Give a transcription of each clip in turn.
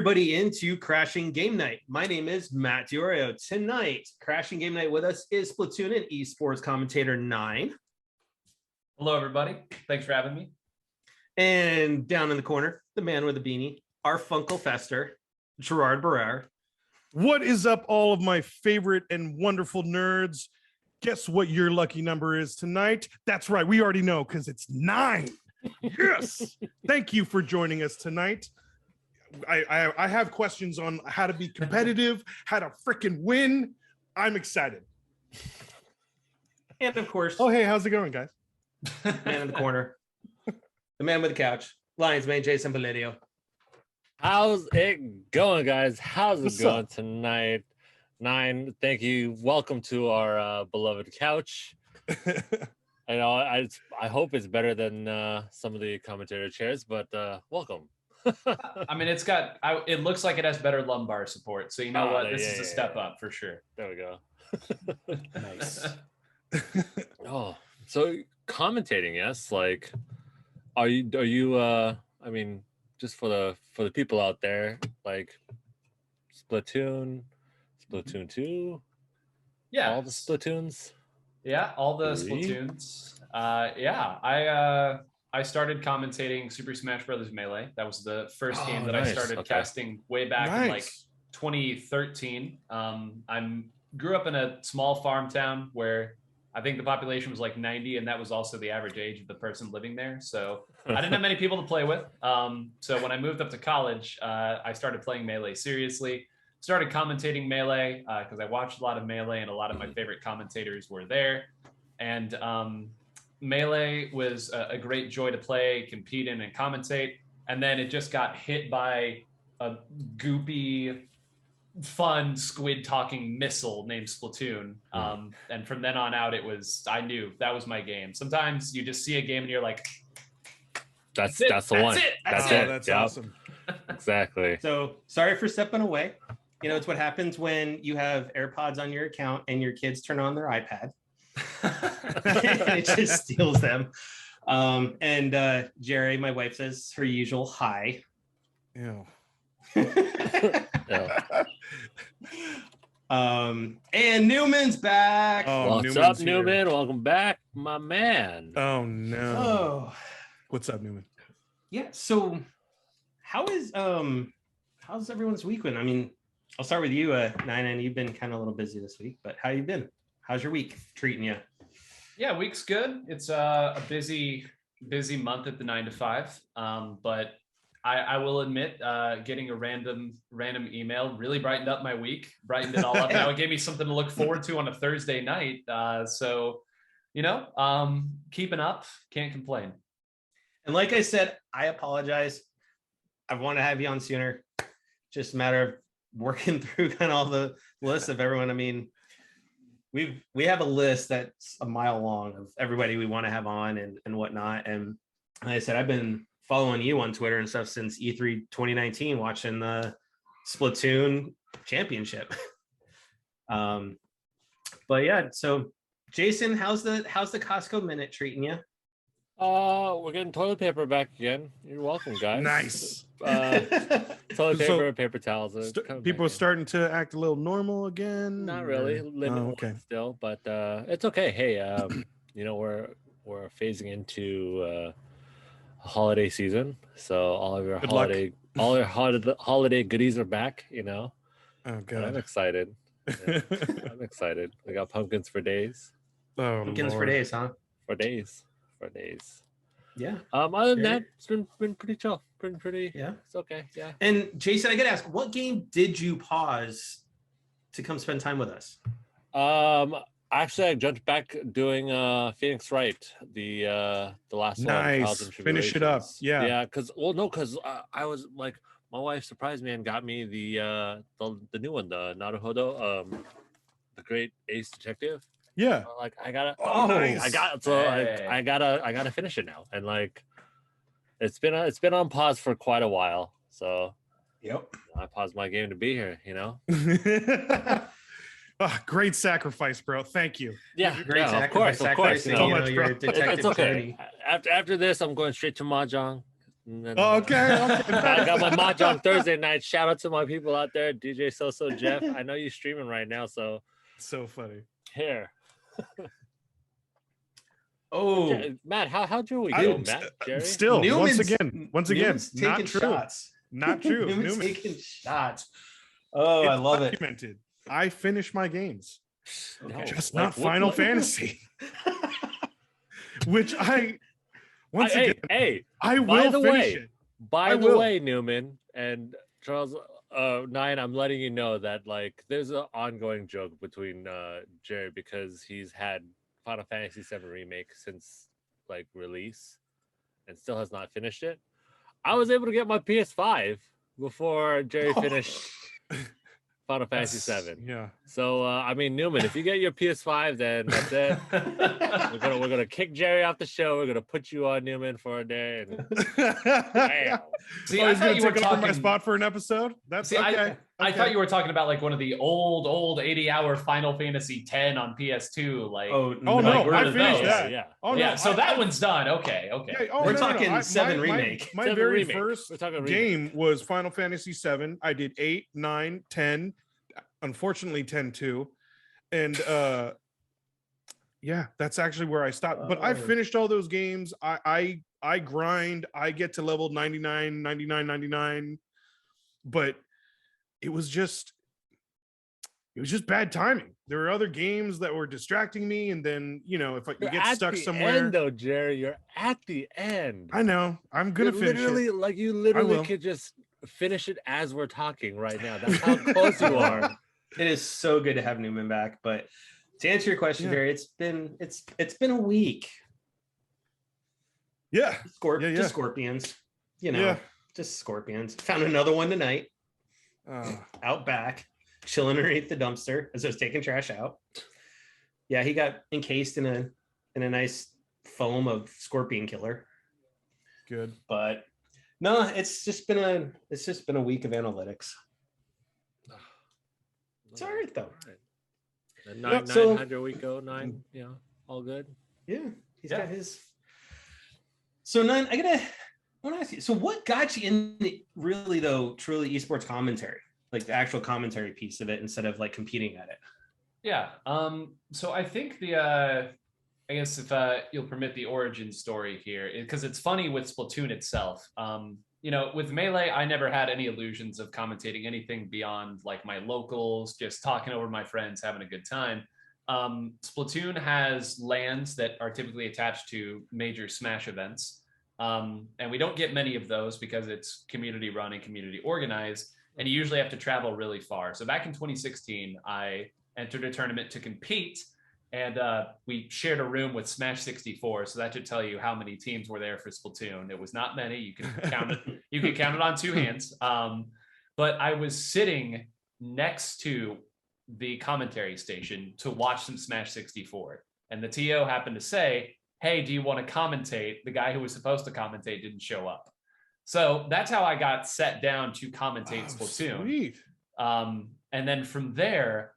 everybody into Crashing Game Night. My name is Matt Diorio. Tonight, Crashing Game Night with us is Splatoon and Esports commentator 9. Hello, everybody. Thanks for having me. And down in the corner, the man with the beanie, our Funkle Fester, Gerard Barrera. What is up, all of my favorite and wonderful nerds? Guess what your lucky number is tonight? That's right, we already know because it's 9. Yes. Thank you for joining us tonight. I have questions on how to be competitive, how to freaking win. I'm excited. And of course, oh hey, how's it going, guys? Man in the corner, the man with the couch, Lions man Jason Validio. How's it going, guys? How's it What's going up? tonight? 9, thank you. Welcome to our beloved couch. I know I hope it's better than some of the commentator chairs, but welcome. I mean, it looks like it has better lumbar support. So you know what? This yeah, is a step up for sure. There we go. Nice. Oh, so commentating, yes. Like, are you I mean, just for the people out there, like Splatoon 2, Yeah. all the Splatoons. Yeah, all the 3? Splatoons. I started commentating Super Smash Bros. Melee. That was the first game that I nice. started Okay. casting way back in like 2013. I grew up in a small farm town where I think the population was like 90, and that was also the average age of the person living there. So I didn't have many people to play with. So when I moved up to college, I started playing Melee seriously. Started commentating Melee because I watched a lot of Melee, and a lot of my favorite commentators were there. And Melee was a great joy to play, compete in, and commentate. And then it just got hit by a goopy, fun squid talking missile named Splatoon. And from then on out, I knew that was my game. Sometimes you just see a game and you're like, That's the one. That's it. That's Yep. awesome. Exactly. So sorry for stepping away. You know, it's what happens when you have AirPods on your account and your kids turn on their iPad. It just steals them. And Jerry, my wife, says her usual hi. Ew. Yeah. And Newman's back. Oh, What's Newman's up, here. Newman? Welcome back, my man. Oh no. Oh, What's up, Newman? yeah. So how's everyone's week been? I mean, I'll start with you, Nine. You've been kind of a little busy this week, but how you been? How's your week treating you? Yeah, week's good. It's a busy month at the 9 to 5. But I will admit, getting a random email really brightened up my week, brightened it all up. Now it gave me something to look forward to on a Thursday night. So, you know, keeping up, can't complain. And like I said, I apologize. I want to have you on sooner. Just a matter of working through kind of all the lists of everyone. I mean, we have a list that's a mile long of everybody we want to have on and whatnot. And like I said, I've been following you on Twitter and stuff since E3 2019, watching the Splatoon championship. But yeah, so Jason, how's the Costco minute treating you? We're getting toilet paper back again. You're welcome, guys. Nice. Toilet So, paper, paper towels. People are starting to act a little normal again. Not really. or- Limit Oh, okay. one still, but it's okay. Hey, you know, we're phasing into a holiday season, so all of your Good luck. holiday goodies are back. You know, Oh and god. I'm excited. Yeah, I'm excited. We got pumpkins for days. Oh, Pumpkins for Lord. days, huh? For days. Yeah. Other than Very- that, it's been pretty chill. Pretty. Yeah. It's okay. Yeah. And Jason, I gotta ask, what game did you pause to come spend time with us? Actually, I jumped back doing Phoenix Wright, the last one. Nice. Trials and Finish it up. Tribulations. Yeah. Yeah, because I was like, my wife surprised me and got me the new one, the Naruhodo, the Great Ace Detective. Yeah. Like I gotta, Oh, nice. I gotta finish it now, and like it's been on pause for quite a while, so Yep. I paused my game to be here. You know. Oh, great sacrifice, bro. Thank you. Yeah, Great yeah, sacrifice. of course. You so know, much, your bro. detective it's okay. journey. After this, I'm going straight to mahjong. And then, Okay. I got my mahjong Thursday night. Shout out to my people out there, DJ Soso, Jeff. I know you're streaming right now, so So funny. here. Oh, Matt, how'd your week I- go, Matt? Jerry? Still, Newman's once again, Newman's not taking true. shots. Not true. Newman's Newman. taking shots. Oh, I It's love it. documented. I finish my games, Okay. just Like, not what- Final what- Fantasy, which once Hey, again hey, I by will the finish way, it. by I the will. way, Newman and Charles, Nine, I'm letting you know that like there's an ongoing joke between Jerry because he's had Final Fantasy VII Remake since like release and still has not finished it. I was able to get my PS5 before Jerry finished Final Fantasy VII. Yeah. So I mean, Newman, if you get your PS5, then that's it. We're gonna kick Jerry off the show. We're gonna put you on Newman for a day. And bam. See, Oh, I he's thought gonna you were take over my talking. spot for an episode. That's See, okay. I thought you were talking about like one of the old 80-hour Final Fantasy X on PS2. Like, Oh, Oh, like, no, one I of finished those. that. Yeah. Oh yeah, no. so that one's done. Okay. Yeah, oh, We're no, talking 7 remake. My 7 very remake. first We're talking remake. game was Final Fantasy 7. I did 8, 9, 10. Unfortunately, 10 too. And yeah, that's actually where I stopped. But I Oh. finished all those games. I grind. I get to level 99, 99, 99. But it was just bad timing. There were other games that were distracting me, and then you know, if you You're get at stuck the somewhere. end, though, Jerry. You're at the end. I know. I'm gonna You're finish literally it. like you literally will. could just finish it as we're talking right now. That's how close you are. It is so good to have Newman back. But to answer your question, Yeah. Jerry, it's been a week. Yeah. Yeah. Just scorpions. You know, Yeah. just scorpions. Found another one tonight out back, chilling underneath the dumpster as I was taking trash out. Yeah, he got encased in a nice foam of scorpion killer. Good. But no, it's just been a week of analytics. It's all right though. And Yep, nine, so- 900 we go, 9, you know, all good. Yeah, he's Yeah. got his. So Nine, I want to ask you. So what got you in really though, truly esports commentary, like the actual commentary piece of it, instead of like competing at it? Yeah. So I think I guess if you'll permit the origin story here, because it's funny with Splatoon itself. You know, with Melee, I never had any illusions of commentating anything beyond like my locals, just talking over my friends, having a good time. Splatoon has LANs that are typically attached to major Smash events. And we don't get many of those because it's community run and community organized. And you usually have to travel really far. So back in 2016, I entered a tournament to compete. And we shared a room with Smash 64, so that should tell you how many teams were there for Splatoon. It was not many. You can count it. You can count it on two hands. But I was sitting next to the commentary station to watch some Smash 64, and the TO happened to say, "Hey, do you want to commentate?" The guy who was supposed to commentate didn't show up, so that's how I got set down to commentate Splatoon. Sweet. And then from there,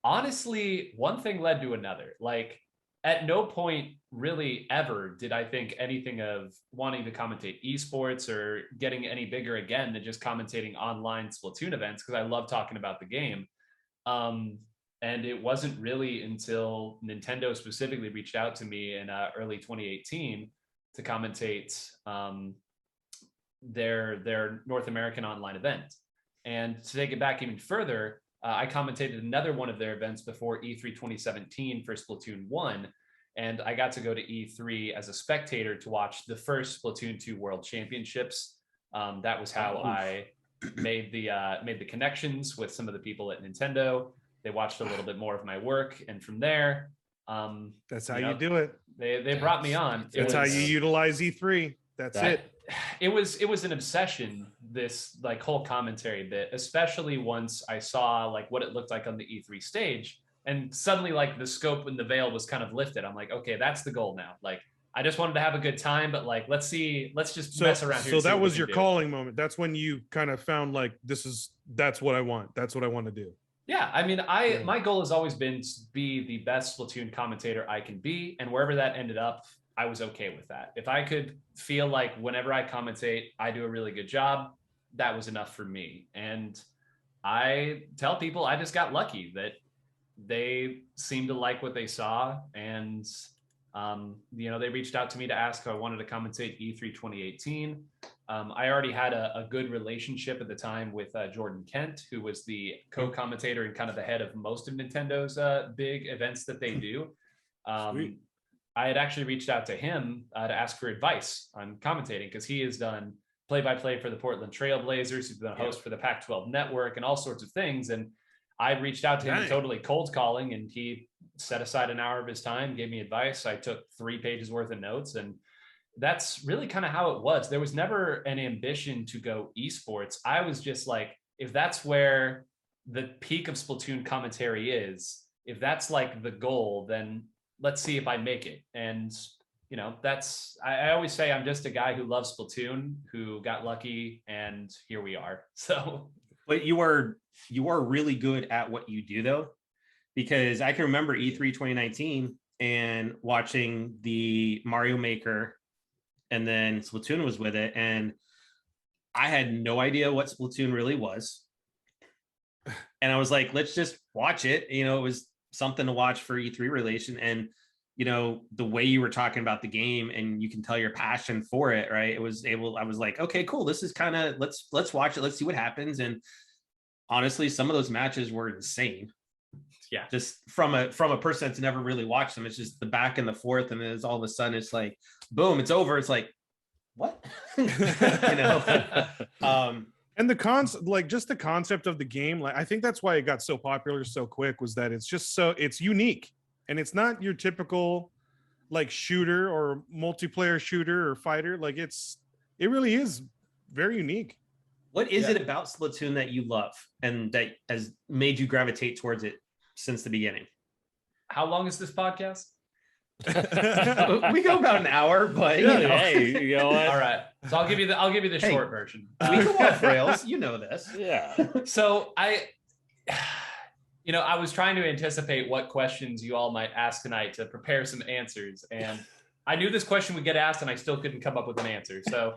honestly, one thing led to another. Like at no point really ever did I think anything of wanting to commentate esports or getting any bigger again than just commentating online Splatoon events, because I love talking about the game. And it wasn't really until Nintendo specifically reached out to me in early 2018 to commentate their North American online event. And to take it back even further, I commentated another one of their events before E3 2017 for Splatoon 1, and I got to go to E3 as a spectator to watch the first Splatoon 2 World Championships. That was how I made the connections with some of the people at Nintendo. They watched a little bit more of my work, and from there, That's how you do it. They brought me on. That's how you utilize E3. That's it. It was an obsession, this like whole commentary bit, especially once I saw like what it looked like on the E3 stage, and suddenly like the scope and the veil was kind of lifted. I'm like, okay, that's the goal now. Like I just wanted to have a good time, but like let's just mess around here. So and see that what we was can your do. calling moment. That's when you kind of found like that's what I want. That's what I want to do. Yeah, I mean, my goal has always been to be the best Splatoon commentator I can be, and wherever that ended up, I was okay with that. If I could feel like whenever I commentate, I do a really good job, that was enough for me. And I tell people I just got lucky that they seemed to like what they saw. And, they reached out to me to ask if I wanted to commentate E3 2018. I already had a good relationship at the time with Jordan Kent, who was the co-commentator and kind of the head of most of Nintendo's big events that they do. I had actually reached out to him to ask for advice on commentating, because he has done play-by-play for the Portland Trailblazers. He's been a host for the Pac-12 Network and all sorts of things. And I reached out to him totally cold calling, and he set aside an hour of his time, gave me advice. I took 3 pages worth of notes, and that's really kind of how it was. There was never an ambition to go esports. I was just like, if that's where the peak of Splatoon commentary is, if that's like the goal, then let's see if I make it. And I always say I'm just a guy who loves Splatoon, who got lucky, and here we are. So, but you are really good at what you do, though, because I can remember E3 2019 and watching the Mario Maker, and then Splatoon was with it, and I had no idea what Splatoon really was. And I was like, let's just watch it. It was something to watch for E3 relation. And the way you were talking about the game, and you can tell your passion for it, right? I was like, okay, cool. This is kind of, let's watch it. Let's see what happens. And honestly, some of those matches were insane. Yeah. Just from a person that's never really watched them. It's just the back and the forth. And then it's all of a sudden it's like, boom, it's over. It's like, what? And the the concept of the game, like I think that's why it got so popular so quick, was that it's unique. And it's not your typical like shooter or multiplayer shooter or fighter. Like it really is very unique. What is it about Splatoon that you love and that has made you gravitate towards it since the beginning? How long is this podcast? We go about an hour, but hey, you know what? All right. So I'll give you the short version. We go off rails, this. Yeah. So I was trying to anticipate what questions you all might ask tonight to prepare some answers. And I knew this question would get asked, and I still couldn't come up with an answer. So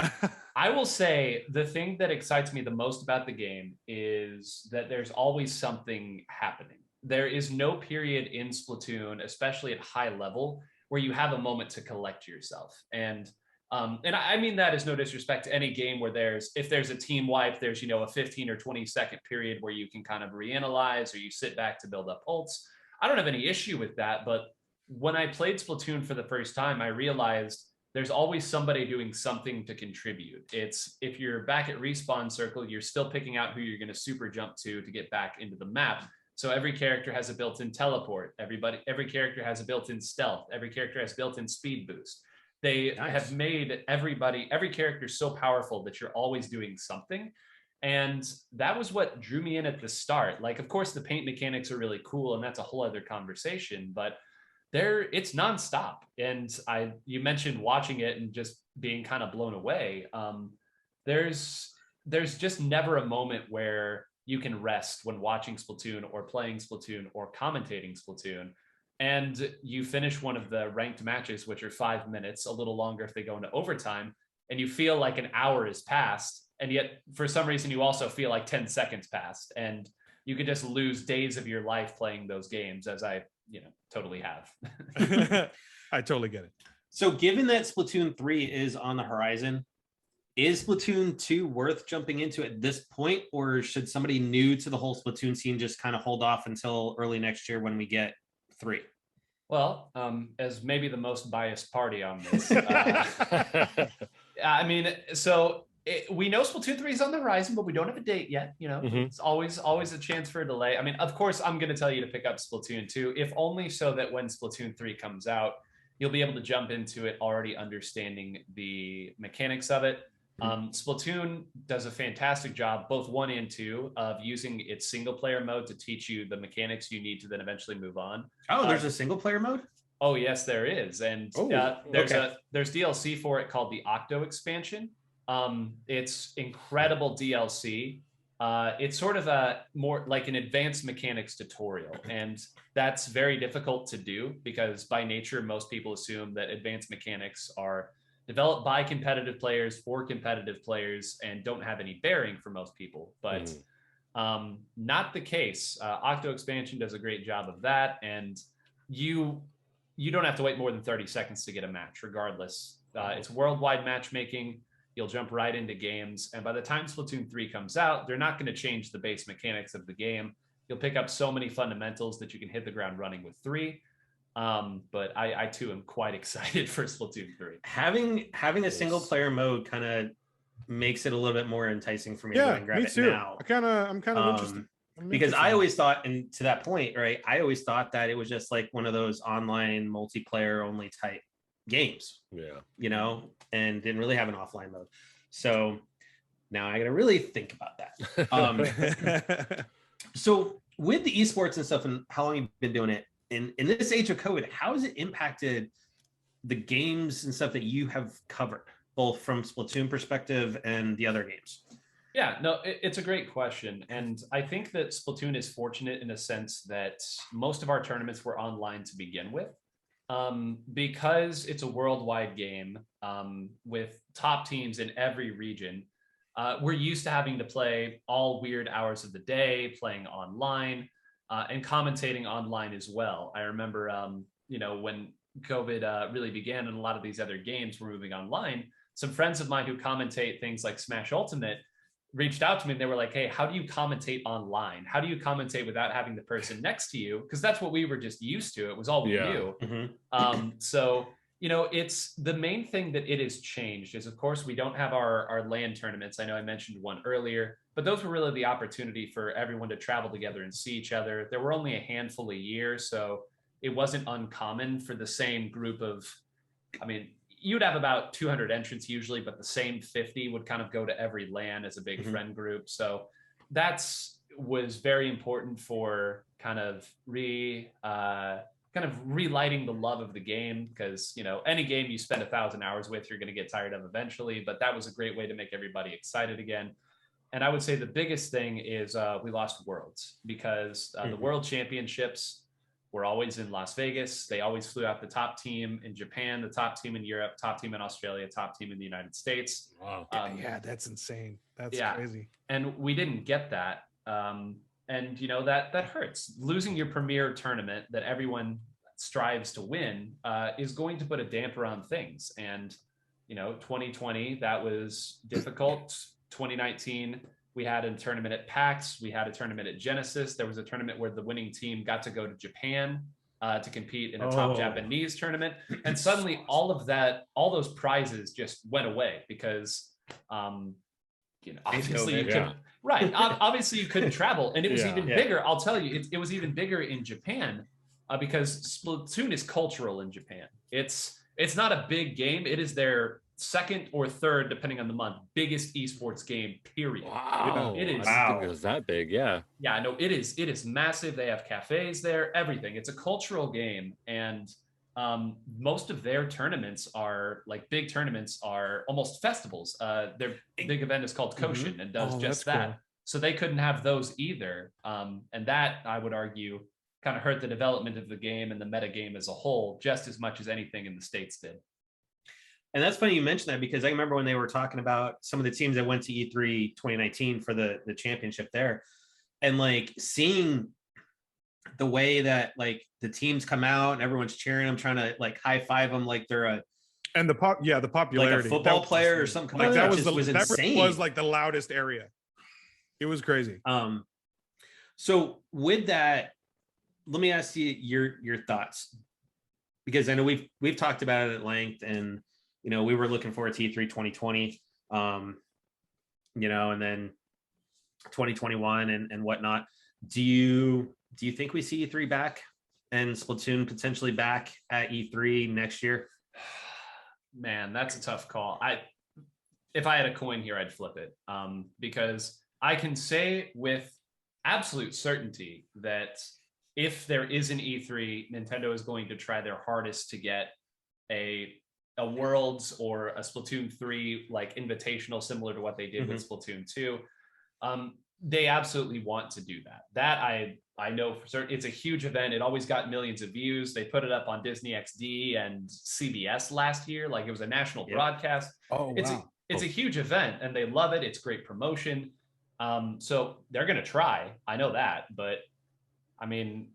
I will say the thing that excites me the most about the game is that there's always something happening. There is no period in Splatoon, especially at high level, where you have a moment to collect yourself. And I mean that as no disrespect to any game where if there's a team wipe, there's, a 15 or 20 second period where you can kind of reanalyze, or you sit back to build up ults. I don't have any issue with that. But when I played Splatoon for the first time, I realized there's always somebody doing something to contribute. It's, if you're back at respawn circle, you're still picking out who you're going to super jump to get back into the map. So every character has a built-in teleport. Every character has a built-in stealth. Every character has built-in speed boost. They have made every character so powerful that you're always doing something. And that was what drew me in at the start. Like, of course, the paint mechanics are really cool, and that's a whole other conversation, but it's nonstop. And you mentioned watching it and just being kind of blown away. There's just never a moment where you can rest when watching Splatoon or playing Splatoon or commentating Splatoon. And you finish one of the ranked matches, which are 5 minutes, a little longer if they go into overtime, and you feel like an hour has passed. And yet, for some reason, you also feel like 10 seconds passed. And you could just lose days of your life playing those games, as I, totally have. I totally get it. So given that Splatoon 3 is on the horizon, is Splatoon 2 worth jumping into at this point, or should somebody new to the whole Splatoon scene just kind of hold off until early next year when we get 3? Well, as maybe the most biased party on this, I mean, so we know Splatoon 3 is on the horizon, but we don't have a date yet. It's always a chance for a delay. I mean, of course, I'm going to tell you to pick up Splatoon 2, if only so that when Splatoon 3 comes out, you'll be able to jump into it already understanding the mechanics of it. Splatoon does a fantastic job, both 1 and 2, of using its single player mode to teach you the mechanics you need to then eventually move on. Oh, there's a single player mode? Oh, yes, there is. And there's DLC for it called the Octo expansion. It's incredible DLC. it's sort of a more like an advanced mechanics tutorial. And that's very difficult to do because by nature, most people assume that advanced mechanics are developed by competitive players for competitive players and don't have any bearing for most people. But not the case. Octo Expansion does a great job of that. And you don't have to wait more than 30 seconds to get a match, regardless. It's worldwide matchmaking. You'll jump right into games. And by the time Splatoon 3 comes out, they're not going to change the base mechanics of the game. You'll pick up so many fundamentals that you can hit the ground running with 3. But I too am quite excited for Splatoon 3. Having a single player mode kind of makes it a little bit more enticing for me to go Yeah, and grab me it too. now. I'm kind of interested. Because I always thought, and to that point, right, I always thought that it was just like one of those online multiplayer only type games. Yeah. You know, and didn't really have an offline mode. So now I got to really think about that. So with the esports and stuff and how long you've been doing it, in this age of COVID, how has it impacted the games and stuff that you have covered, both from Splatoon perspective and the other games? Yeah, no, it's a great question. And I think that Splatoon is fortunate in a sense that most of our tournaments were online to begin with. Because it's a worldwide game with top teams in every region, we're used to having to play all weird hours of the day, playing online and commentating online as well. I remember, when COVID really began and a lot of these other games were moving online, some friends of mine who commentate things like Smash Ultimate reached out to me and they were like, hey, how do you commentate online? How do you commentate without having the person next to you? Because that's what we were just used to. It was all we knew. So, it's the main thing that it has changed is, of course, we don't have our LAN tournaments. I know I mentioned one earlier, but those were really the opportunity for everyone to travel together and see each other. There were only a handful a year, so it wasn't uncommon for the same group of, you'd have about 200 entrants usually, but the same 50 would kind of go to every LAN as a big friend group. So was very important for kind of relighting the love of the game, because any game you spend 1,000 hours with, you're going to get tired of eventually. But that was a great way to make everybody excited again. And I would say the biggest thing is we lost Worlds, because the World Championships were always in Las Vegas. They always flew out the top team in Japan, the top team in Europe, top team in Australia, top team in the United States. Wow. Yeah, that's insane. That's crazy. And we didn't get that. And that hurts. Losing your premier tournament that everyone strives to win is going to put a damper on things. And 2020, that was difficult. 2019, we had a tournament at PAX. We had a tournament at Genesis. There was a tournament where the winning team got to go to Japan to compete in a top Japanese tournament. And suddenly all those prizes just went away because, obviously you couldn't, right. Obviously you couldn't travel. And it was even bigger. I'll tell you, it was even bigger in Japan because Splatoon is cultural in Japan. It's not a big game. It is their second or third, depending on the month, biggest esports game, period. Wow. It is. I didn't think it was that big. Yeah. Yeah, no, it is massive. They have cafes there, everything. It's a cultural game. And most of their tournaments are big tournaments are almost festivals. Their big event is called Koshin and does just that. Cool. So they couldn't have those either. And that, I would argue, kind of hurt the development of the game and the meta game as a whole, just as much as anything in the States did. And that's funny you mentioned that, because I remember when they were talking about some of the teams that went to E3 2019 for the championship there, and seeing the way that the teams come out and everyone's cheering them, trying to high five them like they're the popularity, like a football player or something. That was insane. Was the loudest area. It was crazy. So with that, let me ask you your thoughts, because I know we've talked about it at length, and we were looking forward to E3 2020, and then 2021 and whatnot. Do you think we see E3 back and Splatoon potentially back at E3 next year? Man, that's a tough call. If I had a coin here, I'd flip it, because I can say with absolute certainty that if there is an E3, Nintendo is going to try their hardest to get a Worlds or a Splatoon 3 invitational, similar to what they did with Splatoon 2. they absolutely want to do that. That I know for certain. It's a huge event. It always got millions of views. They put it up on Disney XD and CBS last year. Like, it was a national broadcast. Oh, wow. It's a huge event, and they love it. It's great promotion. So they're going to try. I know that. But, I mean,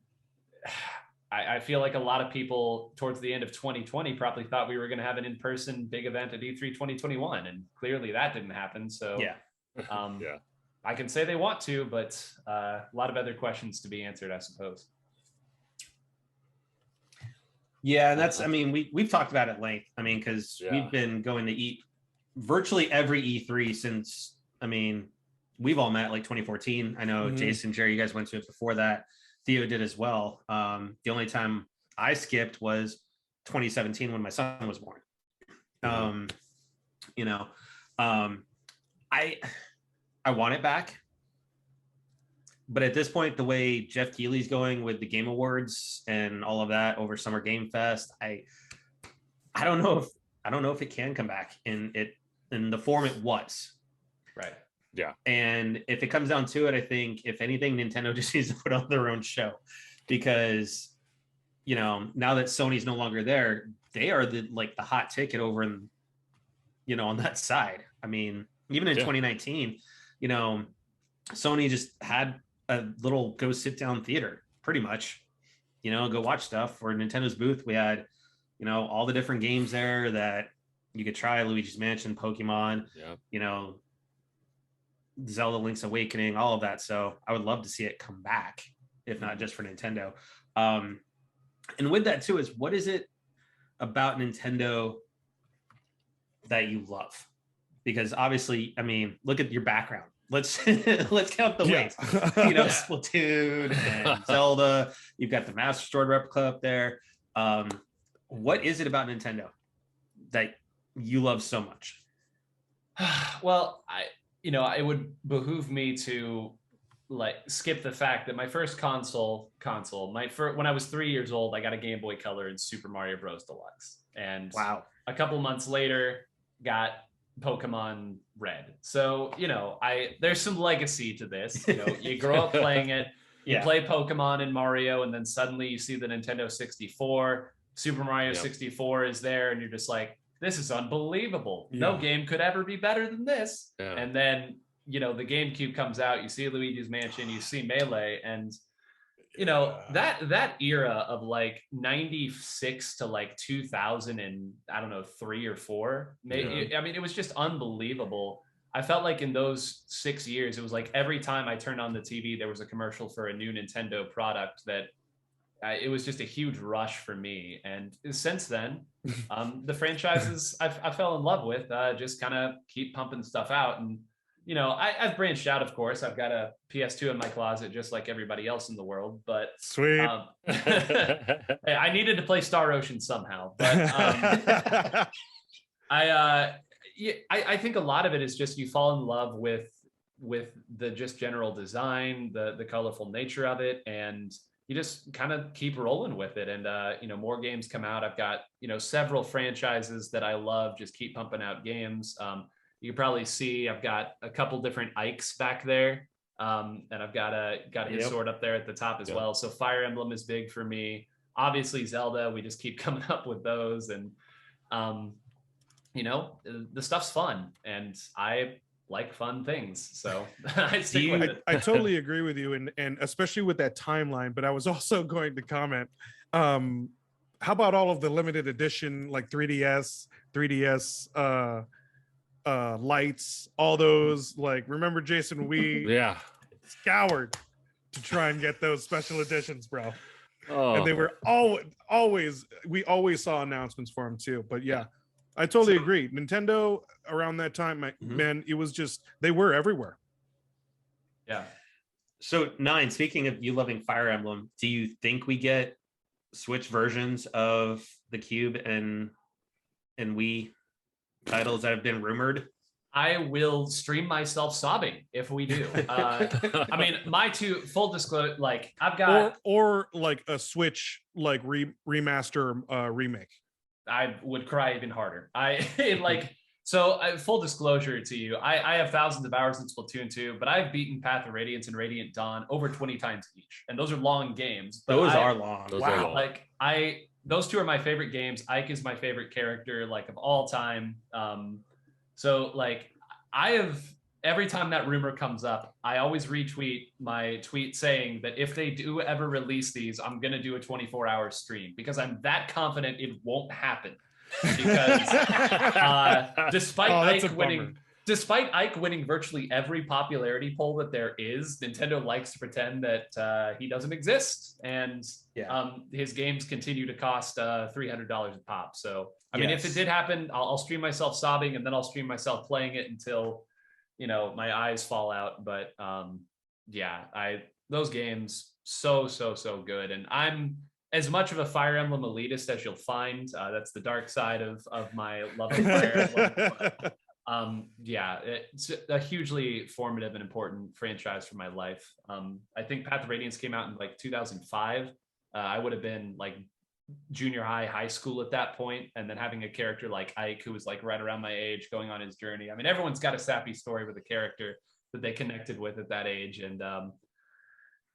I feel like a lot of people towards the end of 2020 probably thought we were going to have an in-person big event at E3 2021, and clearly that didn't happen. So Yeah. Yeah. I can say they want to, but a lot of other questions to be answered, I suppose. Yeah, and that's, I mean, we've talked about it at length. I mean, because we've been going to eat virtually every E3 since, I mean, we've all met like 2014. I know Jason, Jerry, you guys went to it before that. Theo did as well. The only time I skipped was 2017 when my son was born. You know, I want it back. But at this point, the way Jeff Keighley's going with the Game Awards and all of that over Summer Game Fest, I don't know if it can come back in the form it was. Right. Yeah. And if it comes down to it, I think if anything, Nintendo just needs to put on their own show, because, you know, now that Sony's no longer there, they are the hot ticket over in, you know, on that side. I mean, even in 2019, you know, Sony just had a little go sit down theater, pretty much, you know, go watch stuff. For Nintendo's booth, we had, you know, all the different games there that you could try: Luigi's Mansion, Pokemon, you know, Zelda Link's Awakening, all of that. So I would love to see it come back, if not just for Nintendo. And with that too, is what is it about Nintendo that you love? Because obviously, I mean, look at your background. Let's count the ways. You know, Splatoon and Zelda. You've got the Master Sword replica up there. What is it about Nintendo that you love so much? Well, it would behoove me to skip the fact that my first console, when I was 3 years old, I got a Game Boy Color and Super Mario Bros. Deluxe. And a couple months later, got Pokemon Red. So, you know, there's some legacy to this. You know, you grow up playing it, you play Pokemon and Mario, and then suddenly you see the Nintendo 64, Super Mario 64 is there, and you're just like, this is unbelievable. No game could ever be better than this. And then, you know, the GameCube comes out, you see Luigi's Mansion, you see Melee, and you know, that era of 96 to 2000 and I don't know, 3 or 4. I mean, it was just unbelievable. I felt like in those 6 years, it was like every time I turned on the TV, there was a commercial for a new Nintendo product that it was just a huge rush for me. And since then, the franchises I fell in love with just kind of keep pumping stuff out. And you know, I've branched out, of course. I've got a PS2 in my closet, just like everybody else in the world. But sweet. I needed to play Star Ocean somehow. But I think a lot of it is just you fall in love with the just general design, the colorful nature of it, and you just kind of keep rolling with it. And you know, more games come out. I've got, you know, several franchises that I love, just keep pumping out games. You can probably see I've got a couple different Ikes back there, and I've got his sword up there at the top as well. So Fire Emblem is big for me. Obviously Zelda, we just keep coming up with those, and you know, the stuff's fun, and I like fun things, so I stick with it. I totally agree with you, and especially with that timeline. But I was also going to comment. How about all of the limited edition, like 3DS lights, all those, remember, Jason, we scoured to try and get those special editions, bro. And they were always we always saw announcements for them too. But I totally agree. Nintendo around that time, man, it was just, they were everywhere. So 9, speaking of you loving Fire Emblem, do you think we get Switch versions of the Cube and Wii titles that have been rumored? I will stream myself sobbing if we do. I mean, my two, full disclosure, I've got or a Switch remaster remake. I would cry even harder. So, full disclosure to you, I have thousands of hours in Splatoon 2, but I've beaten Path of Radiance and Radiant Dawn over 20 times each, and those are long games. But Those are long. Those are long. Like those two are my favorite games. Ike is my favorite character, like of all time. So like I have every time that rumor comes up, I always retweet my tweet saying that if they do ever release these, I'm gonna do a 24-hour stream because I'm that confident it won't happen. Because despite Ike winning virtually every popularity poll that there is, Nintendo likes to pretend that he doesn't exist, and his games continue to cost $300 a pop. So I mean, if it did happen, I'll stream myself sobbing, and then I'll stream myself playing it until my eyes fall out. But those games so good, and I'm as much of a Fire Emblem elitist as you'll find. That's the dark side of my love of Fire Emblem. But, it's a hugely formative and important franchise for my life. I think Path of Radiance came out in like 2005. I would have been like junior high school at that point, and then having a character like Ike, who was like right around my age, going on his journey. I mean, everyone's got a sappy story with a character that they connected with at that age, and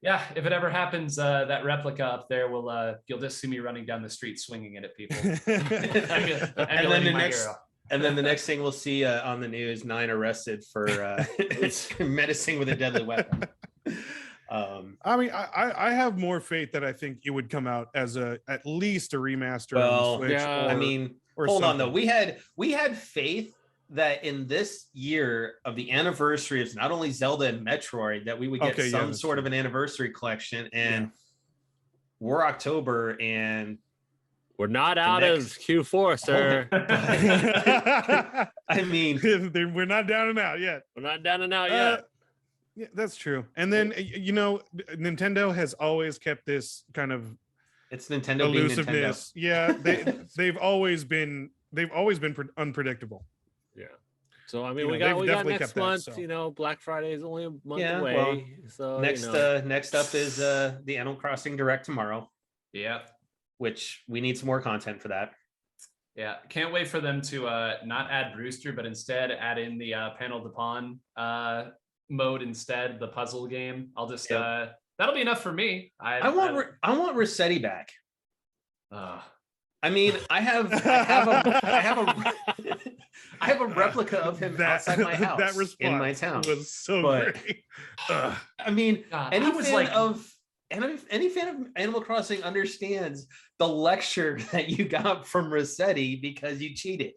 if it ever happens, that replica up there you'll just see me running down the street swinging it at people. And then the next thing we'll see on the news, 9 arrested for menacing with a deadly weapon. I mean, I have more faith that I think it would come out as at least a remaster on Switch. Yeah. I mean, hold on though. We had faith that in this year of the anniversary of not only Zelda and Metroid, that we would get some sort of an anniversary collection, and we're October and we're not out of Q4, sir. I mean, we're not down and out yet. We're not down and out yet. Yeah, that's true. And then Nintendo has always kept this kind of Nintendo elusiveness. Yeah, they've always been unpredictable. Yeah. So I mean, we got next month. Black Friday is only a month away. Well, so next up is the Animal Crossing Direct tomorrow. Yeah. Which we need some more content for that. Yeah, can't wait for them to not add Brewster, but instead add in the Panel de Pawn mode instead, the puzzle game. I'll just that'll be enough for me. I want Rossetti back. I mean, I have a replica of him outside my house that response in my town. Was so great. I mean, any fan of Animal Crossing understands the lecture that you got from Rossetti because you cheated.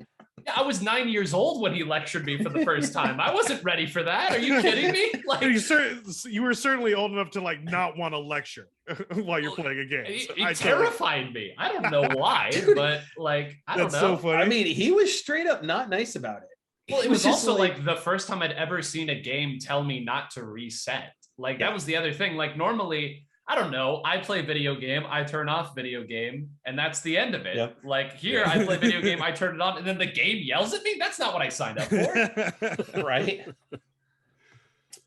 I was 9 years old when he lectured me for the first time. I wasn't ready for that. Are you kidding me? Like, you were certainly old enough to like not want to lecture while you're playing a game. It terrified me. I don't know why, but like, I don't know. So funny. I mean, he was straight up not nice about it. Well, it was also like the first time I'd ever seen a game tell me not to reset. Like that was the other thing. Like normally, I don't know, I play video game, I turn off video game, and that's the end of it. Yep. Like here, I play video game, I turn it on, and then the game yells at me? That's not what I signed up for. Right?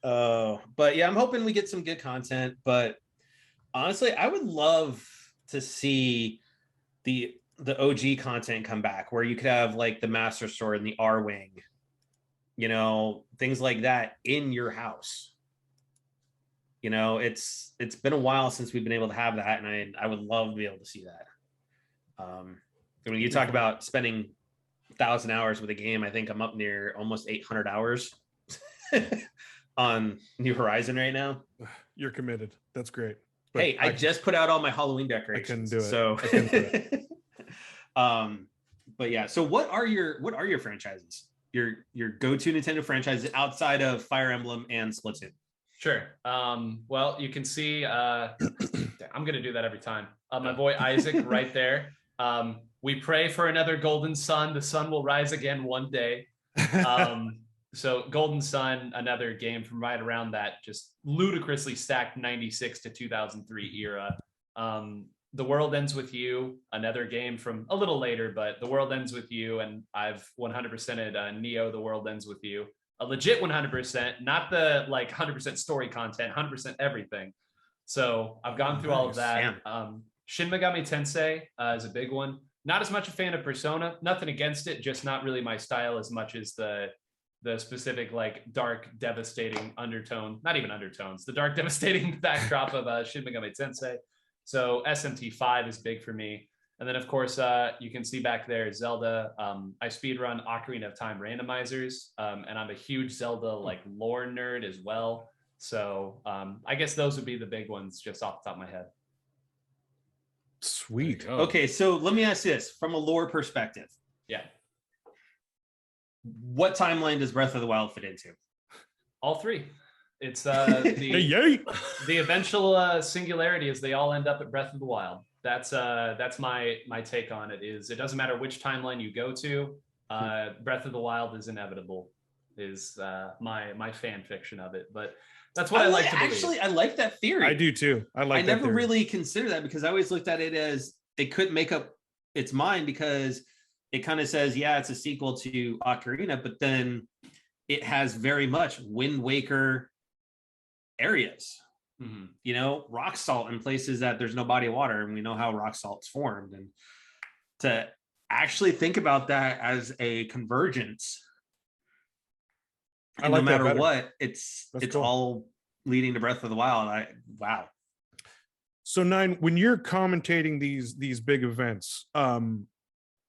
But yeah, I'm hoping we get some good content. But honestly, I would love to see the OG content come back, where you could have like the Master Sword and the R-Wing, things like that in your house. It's been a while since we've been able to have that, and I would love to be able to see that. When you talk about spending 1,000 hours with a game, I think I'm up near almost 800 hours on New Horizon right now. You're committed. That's great. But hey, I just put out all my Halloween decorations. I couldn't do it. So, I couldn't do it. But yeah. So what are your franchises? Your go-to Nintendo franchises outside of Fire Emblem and Splatoon? Sure. Well, you can see, I'm going to do that every time. My boy Isaac right there. We pray for another Golden Sun. The sun will rise again one day. So Golden Sun, another game from right around that just ludicrously stacked 96 to 2003 era. The World Ends With You, another game from a little later, but The World Ends With You, and I've 100%ed Neo, The World Ends With You. A legit 100%, not the like 100% story content, 100% everything. So I've gone through all of that. Shin Megami Tensei is a big one. Not as much a fan of Persona. Nothing against it, just not really my style as much as the specific like dark, devastating undertone. Not even undertones. The dark, devastating backdrop of Shin Megami Tensei. So SMT5 is big for me. And then of course you can see back there Zelda. I speedrun Ocarina of Time randomizers, and I'm a huge Zelda like lore nerd as well. So I guess those would be the big ones just off the top of my head. Sweet. Okay, so let me ask this from a lore perspective. Yeah. What timeline does Breath of the Wild fit into? All three. It's Yay! the eventual singularity is they all end up at Breath of the Wild. That's my take on it. Is it doesn't matter which timeline you go to, Breath of the Wild is inevitable. Is my fan fiction of it, but that's what I like to believe. Actually, I like that theory. I do too. I never really considered that because I always looked at it as it couldn't make up its mind because it kind of says, yeah, it's a sequel to Ocarina, but then it has very much Wind Waker areas. Mm-hmm. You know, rock salt in places that there's no body of water, and we know how rock salt's formed. And to actually think about that as a convergence, and no matter what, it's cool. All leading to Breath of the Wild. Wow. So 9, when you're commentating these big events, and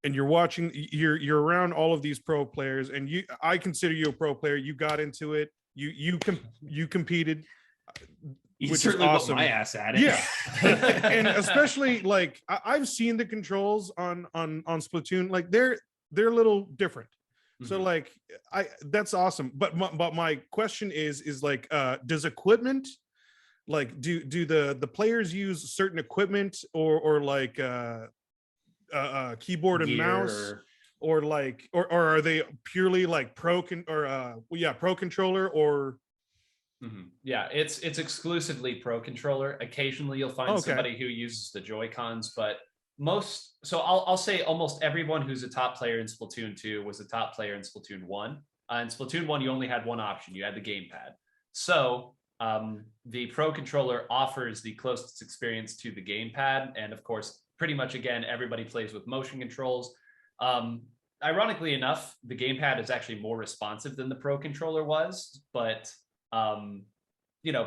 you're watching, you're around all of these pro players, and I consider you a pro player. You got into it. You competed. You which certainly is awesome. Put my ass at it. Yeah. And especially like I've seen the controls on Splatoon, like they're a little different. So like that's awesome. But my question is like does equipment, like do the players use certain equipment or like keyboard and mouse or are they purely like pro controller or Yeah, it's exclusively pro controller. Occasionally you'll find somebody who uses the Joy-Cons, but I'll say almost everyone who's a top player in Splatoon 2 was a top player in Splatoon 1. In Splatoon 1, you only had one option. You had the gamepad. So the pro controller offers the closest experience to the gamepad. And of course, pretty much, again, everybody plays with motion controls. Ironically enough, the gamepad is actually more responsive than the pro controller was, but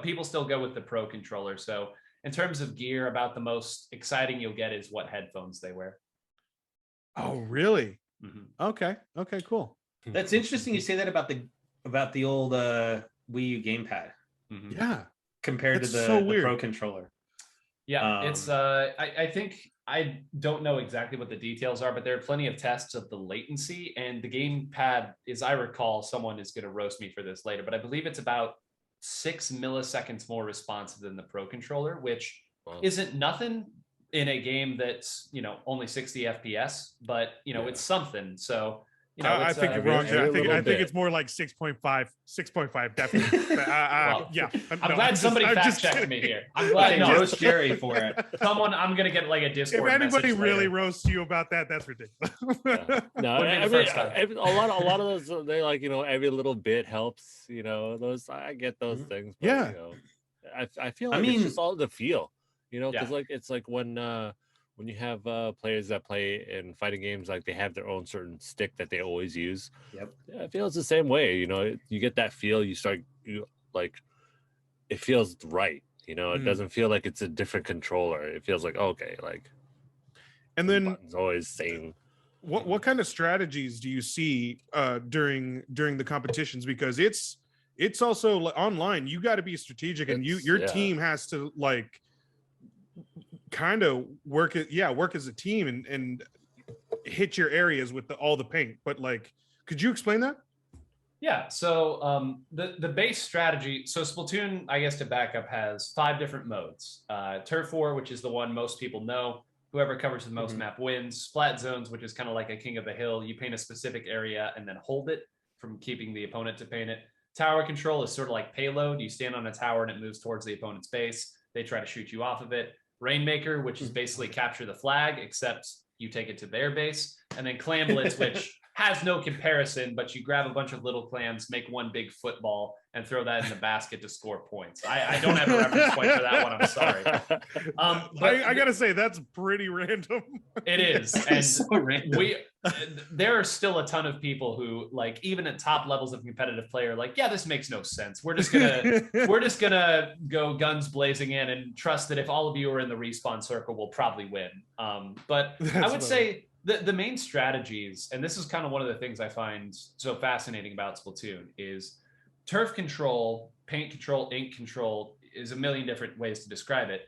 people still go with the pro controller. So in terms of gear, about the most exciting you'll get is what headphones they wear. Oh, really? Okay, cool. That's interesting you say that about the old Wii U gamepad. Yeah, compared to the pro controller. Yeah, it's I think I don't know exactly what the details are, but there are plenty of tests of the latency, and the gamepad, as I recall, someone is going to roast me for this later, but I believe it's about 6 milliseconds more responsive than the pro controller, which isn't nothing in a game that's only 60 FPS, but it's something. So I think you're wrong. I think it's more like 6.5 definitely. Yeah, I'm glad somebody fact checked me here. I'm glad. Roast Jerry for it. Someone, I'm gonna get like a Discord. If anybody really later. roasts you about that, that's ridiculous. No, I mean, a lot of those, they like every little bit helps. Those I get those things. But, yeah, I feel like it's just all the feel. Because like it's like when you have players that play in fighting games, like they have their own certain stick that they always use. Yep. Yeah, I feel it's the same way. You get that feel. It feels right. It doesn't feel like it's a different controller. It feels like okay, like. And then it's always same. What kind of strategies do you see during the competitions? Because it's also online. You got to be strategic, and your team has to like kind of work as a team and hit your areas with all the paint. But like, could you explain that? Yeah, so the base strategy, so Splatoon, I guess to back up, has 5 different modes. Turf War, which is the one most people know, whoever covers the most map wins. Splat Zones, which is kind of like a King of the Hill. You paint a specific area and then hold it from keeping the opponent to paint it. Tower Control is sort of like Payload. You stand on a tower and it moves towards the opponent's base. They try to shoot you off of it. Rainmaker, which is basically capture the flag, except you take it to their base. And then Clam Blitz, which has no comparison, but you grab a bunch of little clans, make one big football, and throw that in the basket to score points. I don't have a reference point for that one. I'm sorry. But I gotta say that's pretty random. it is, and So random. there are still a ton of people who, like, even at top levels of competitive play, are like, yeah, this makes no sense. We're just gonna go guns blazing in and trust that if all of you are in the respawn circle, we'll probably win. But I would say the main strategies, and this is kind of one of the things I find so fascinating about Splatoon, is turf control, paint control, ink control, is a million different ways to describe it,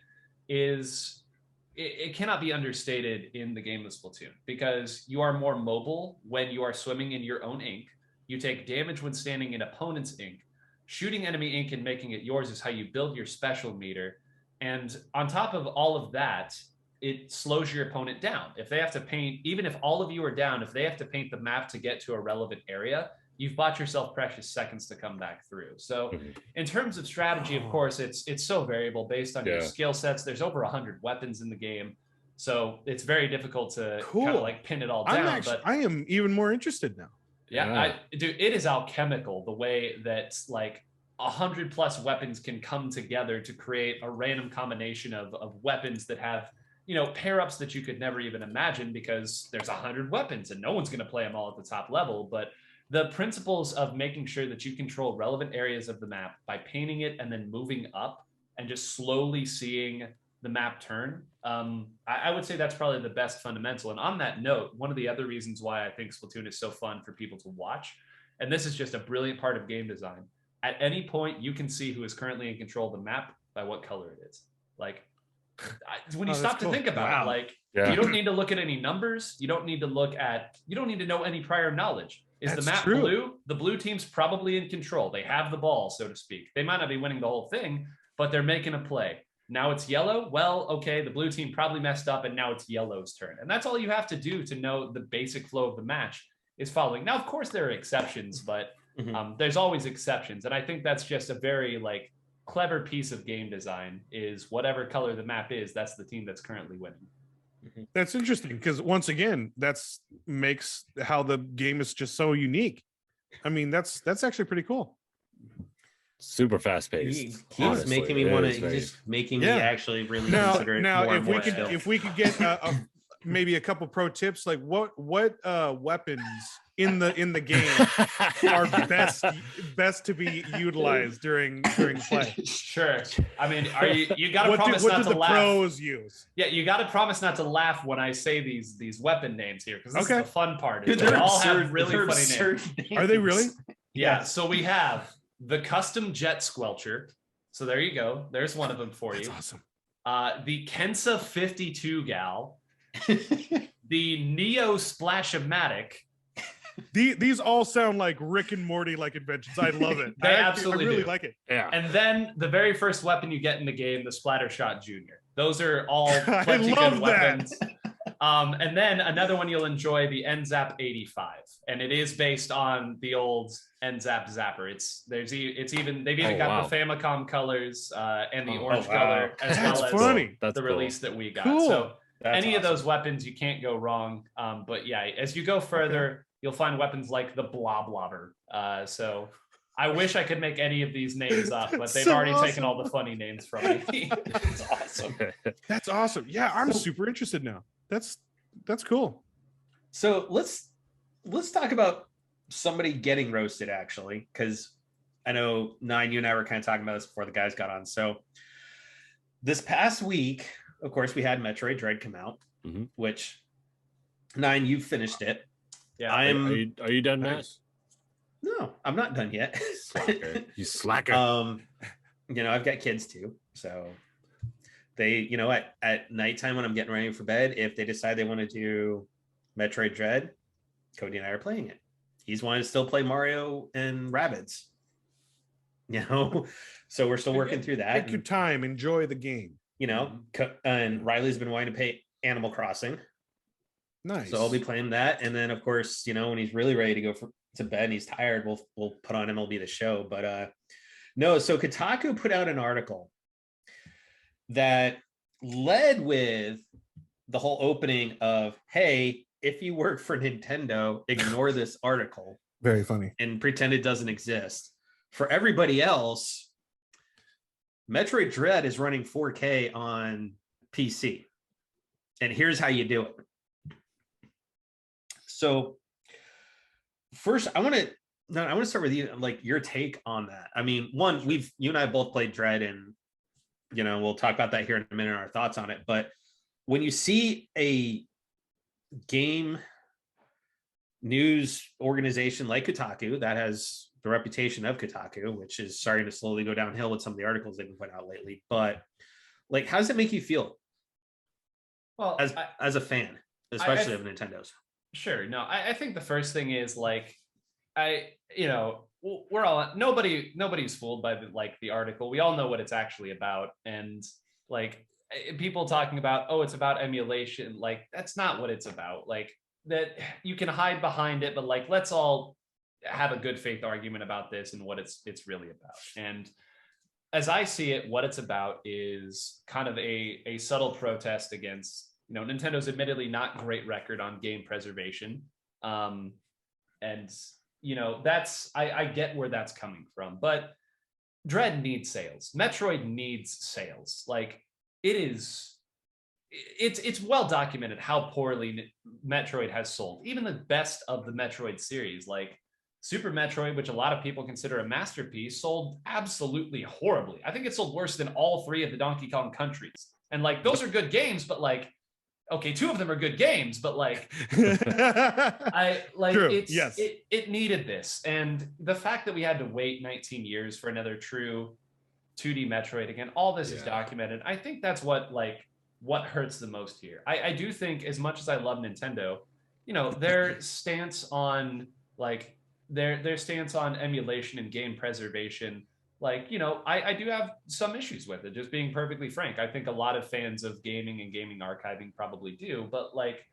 it cannot be understated in the game of Splatoon, because you are more mobile when you are swimming in your own ink. You take damage when standing in opponent's ink. Shooting enemy ink and making it yours is how you build your special meter. And on top of all of that, it slows your opponent down. If they have to paint, even if all of you are down, if they have to paint the map to get to a relevant area, you've bought yourself precious seconds to come back through. So in terms of strategy, of course, it's so variable based on your skill sets. There's over 100 weapons in the game. So it's very difficult to kind of like pin it all down. But I am even more interested now. Yeah, dude, it is alchemical the way that like 100+ weapons can come together to create a random combination of weapons that have, you know, pair-ups that you could never even imagine, because there's 100 weapons and no one's going to play them all at the top level. But the principles of making sure that you control relevant areas of the map by painting it and then moving up and just slowly seeing the map turn, I would say that's probably the best fundamental. And on that note, one of the other reasons why I think Splatoon is so fun for people to watch, and this is just a brilliant part of game design, at any point you can see who is currently in control of the map by what color it is. Like, when you stop to think about it, like, you don't need to look at any numbers. You don't need to know any prior knowledge. Is the map blue? The blue team's probably in control. They have the ball, so to speak. They might not be winning the whole thing, but they're making a play. Now it's yellow. Well, okay, the blue team probably messed up, and now it's yellow's turn. And that's all you have to do to know the basic flow of the match is following. Now, of course, there are exceptions, but there's always exceptions. And I think that's just a very like clever piece of game design, is whatever color the map is, that's the team that's currently winning. That's interesting, because once again, that's makes how the game is just so unique. I mean, that's actually pretty cool. Super fast paced. He's making me want to. Just making me actually really consider it more and more. If we could get maybe a couple pro tips, like what weapons in the game are best to be utilized during play. Sure. I mean, you got to promise not to laugh. What do the pros use? Yeah, you got to promise not to laugh when I say these weapon names here, because this is the fun part. Dude, they all have really funny names. Are they really? Yeah. So we have the custom jet squelcher. So there you go. There's one of them for you. That's awesome. The Kensa 52 gal, the Neo Splash-O-Matic. These all sound like Rick and Morty like inventions. I love it. I really do. like it. Yeah. And then the very first weapon you get in the game, the Splattershot Junior. Those are all I plenty love good weapons. And then another one you'll enjoy, the NZAP 85, and it is based on the old NZAP Zapper. They've even got the Famicom colors and the orange color as well as the release that we got. Cool. So any of those weapons, you can't go wrong. But yeah, as you go further, you'll find weapons like the Bloblobber. So I wish I could make any of these names up, but they've already taken all the funny names from me. That's awesome. That's awesome. Yeah, I'm super interested now. That's cool. So let's talk about somebody getting roasted, actually, because I know Nine, you and I were kind of talking about this before the guys got on. So this past week, of course, we had Metroid Dread come out, which Nine, you've finished it. Yeah. Are you done, Matt? No, I'm not done yet. Slacker. You slacker. I've got kids too, so they, at nighttime when I'm getting ready for bed, if they decide they want to do Metroid Dread, Cody and I are playing it. He's wanting to still play Mario and Rabbids, so we're still working through that. Take your time, enjoy the game. And Riley's been wanting to play Animal Crossing. Nice. So I'll be playing that, and then of course, when he's really ready to go to bed and he's tired, we'll put on MLB The Show. But no, so Kotaku put out an article that led with the whole opening of, hey, if you work for Nintendo, ignore this article Very funny. and pretend it doesn't exist. For everybody else, Metroid Dread is running 4K on PC. And here's how you do it. So first, I want to start with you, like your take on that. I mean, one, you and I both played Dread, and we'll talk about that here in a minute, our thoughts on it. But when you see a game news organization like Kotaku that has the reputation of Kotaku, which is starting to slowly go downhill with some of the articles they've been putting out lately, but like, how does it make you feel? Well, as a fan, especially of Nintendo's. Sure. No, I think the first thing is like, we're all nobody's fooled by the article. We all know what it's actually about, and like people talking about, oh, it's about emulation. Like that's not what it's about. Like that you can hide behind it, but like let's all have a good faith argument about this and what it's really about. And as I see it, what it's about is kind of a subtle protest against, Nintendo's admittedly not great record on game preservation. And, that's, I get where that's coming from, but Dread needs sales. Metroid needs sales. Like it's well documented how poorly Metroid has sold. Even the best of the Metroid series, like Super Metroid, which a lot of people consider a masterpiece, sold absolutely horribly. I think it sold worse than all three of the Donkey Kong countries. And like, those are good games, but like, okay, two of them are good games, but like, True. it needed this. And the fact that we had to wait 19 years for another true 2D Metroid, again, all this is documented. I think that's what hurts the most here. I do think, as much as I love Nintendo, their stance on like, their stance on emulation and game preservation, like, I do have some issues with it, just being perfectly frank. I think a lot of fans of gaming and gaming archiving probably do, but like,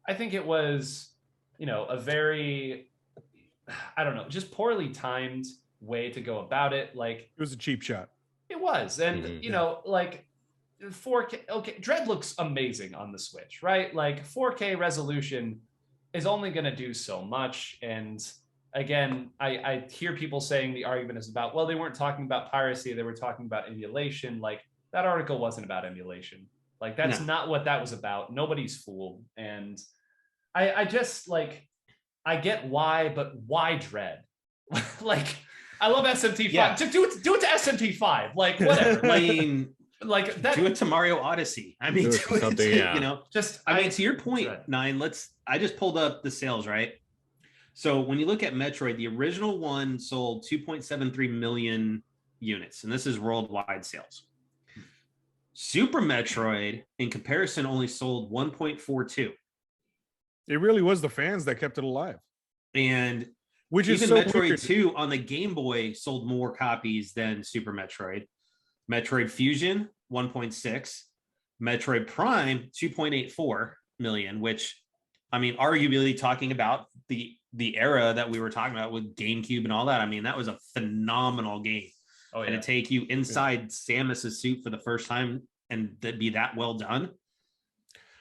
I think it was, a very, I don't know, just poorly timed way to go about it. Like, it was a cheap shot. It was. And, like 4K, okay, Dread looks amazing on the Switch, right? Like 4K resolution is only going to do so much. And again, I hear people saying the argument is about, well, they weren't talking about piracy, they were talking about emulation. Like that article wasn't about emulation. Like that's not what that was about. Nobody's fooled. And I just like, I get why, but why Dread? Like, I love SMT5. Yeah. Just do it to SMT5. Like whatever. I mean, like that. Do it to Mario Odyssey. I mean, Do it to something, yeah. I mean, to your point, Nine, I just pulled up the sales, right? So when you look at Metroid, the original one sold 2.73 million units, and this is worldwide sales. Super Metroid, in comparison, only sold 1.42. It really was the fans that kept it alive. And which is even so Metroid weird. 2 on the Game Boy sold more copies than Super Metroid. Metroid Fusion, 1.6. Metroid Prime, 2.84 million, which, I mean, arguably talking about the era that we were talking about with GameCube and all that. I mean, that was a phenomenal game. Oh, yeah. And to take you inside Samus's suit for the first time and to be that well done.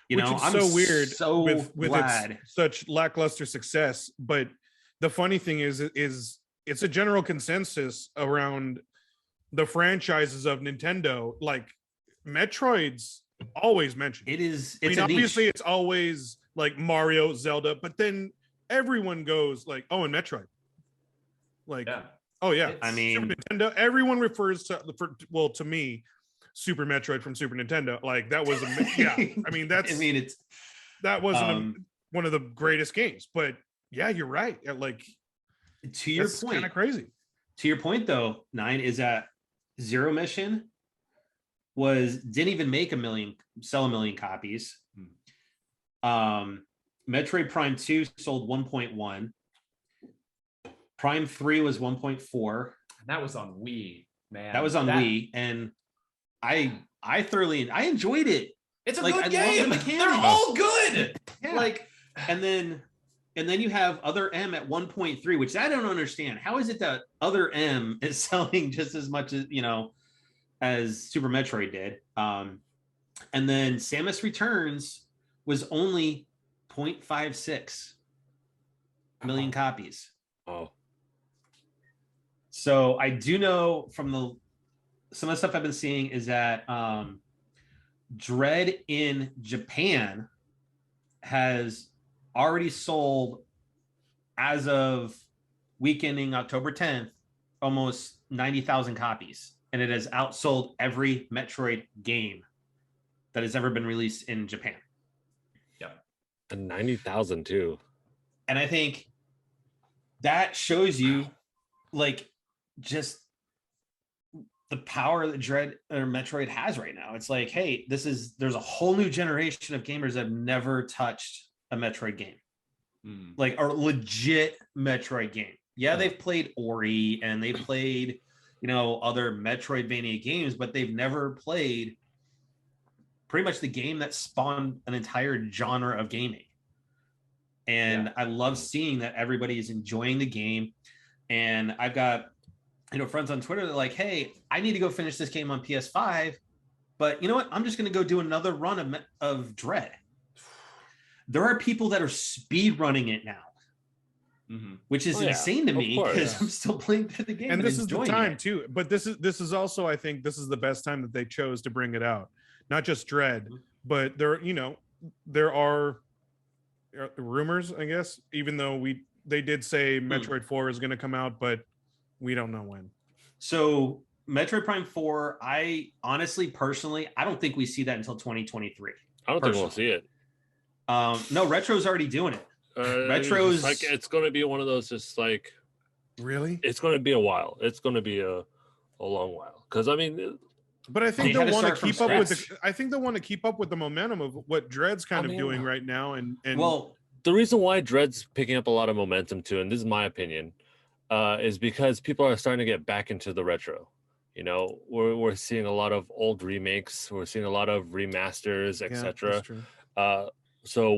Which is I'm so weird so with glad. its such lackluster success. But the funny thing is it's a general consensus around the franchises of Nintendo. Like Metroid's always mentioned. It's obviously it's always like Mario, Zelda, but then everyone goes like, oh, and Metroid. Like, oh yeah. I mean, Super Nintendo. Everyone refers to to me, Super Metroid from Super Nintendo. Like that was I mean, that wasn't one of the greatest games. But yeah, you're right. Like, to your point, kind of crazy. To your point, though, Nine, is that Zero Mission didn't even sell a million copies. Metroid Prime 2 sold 1.1. Prime 3 was 1.4. And that was on Wii, man. That was on Wii, and I thoroughly enjoyed it. It's a like, good game. They're all good. Yeah. Like, and then you have Other M at 1.3, which I don't understand. How is it that Other M is selling just as much as Super Metroid did? And then Samus Returns was only 0.56 million copies. Oh, So I do know from some of the stuff I've been seeing is that Dread in Japan has already sold, as of week ending October 10th, almost 90,000 copies. And it has outsold every Metroid game that has ever been released in Japan. and 90,000 too. And I think that shows you like just the power that Dread or Metroid has right now. It's like, hey, there's a whole new generation of gamers that have never touched a Metroid game. Like a legit Metroid game. Yeah, they've played Ori and they've played, other Metroidvania games, but they've never played pretty much the game that spawned an entire genre of gaming. And I love seeing that everybody is enjoying the game. And I've got, friends on Twitter that are like, hey, I need to go finish this game on PS5, but you know what? I'm just going to go do another run of Dread. There are people that are speed running it now, which is insane to me because I'm still playing through the game. And this is the time it. too. But this is also, I think this is the best time that they chose to bring it out. Not just Dread, but there are rumors, I guess, even though they did say Metroid 4 is going to come out, but we don't know when. So Metroid Prime 4, I honestly, personally, I don't think we see that until 2023. I don't think we'll see it. No, Retro's already doing it. Retro's like, it's going to be one of those, just like, really, it's going to be a while. It's going to be a long while. Because I mean, but I think they'll want to keep up with scratch. I think they'll want to keep up with the momentum of what Dread's kind of doing right now. And well, the reason why Dread's picking up a lot of momentum too, and this is my opinion, is because people are starting to get back into the retro. We're seeing a lot of old remakes. We're seeing a lot of remasters, etc. So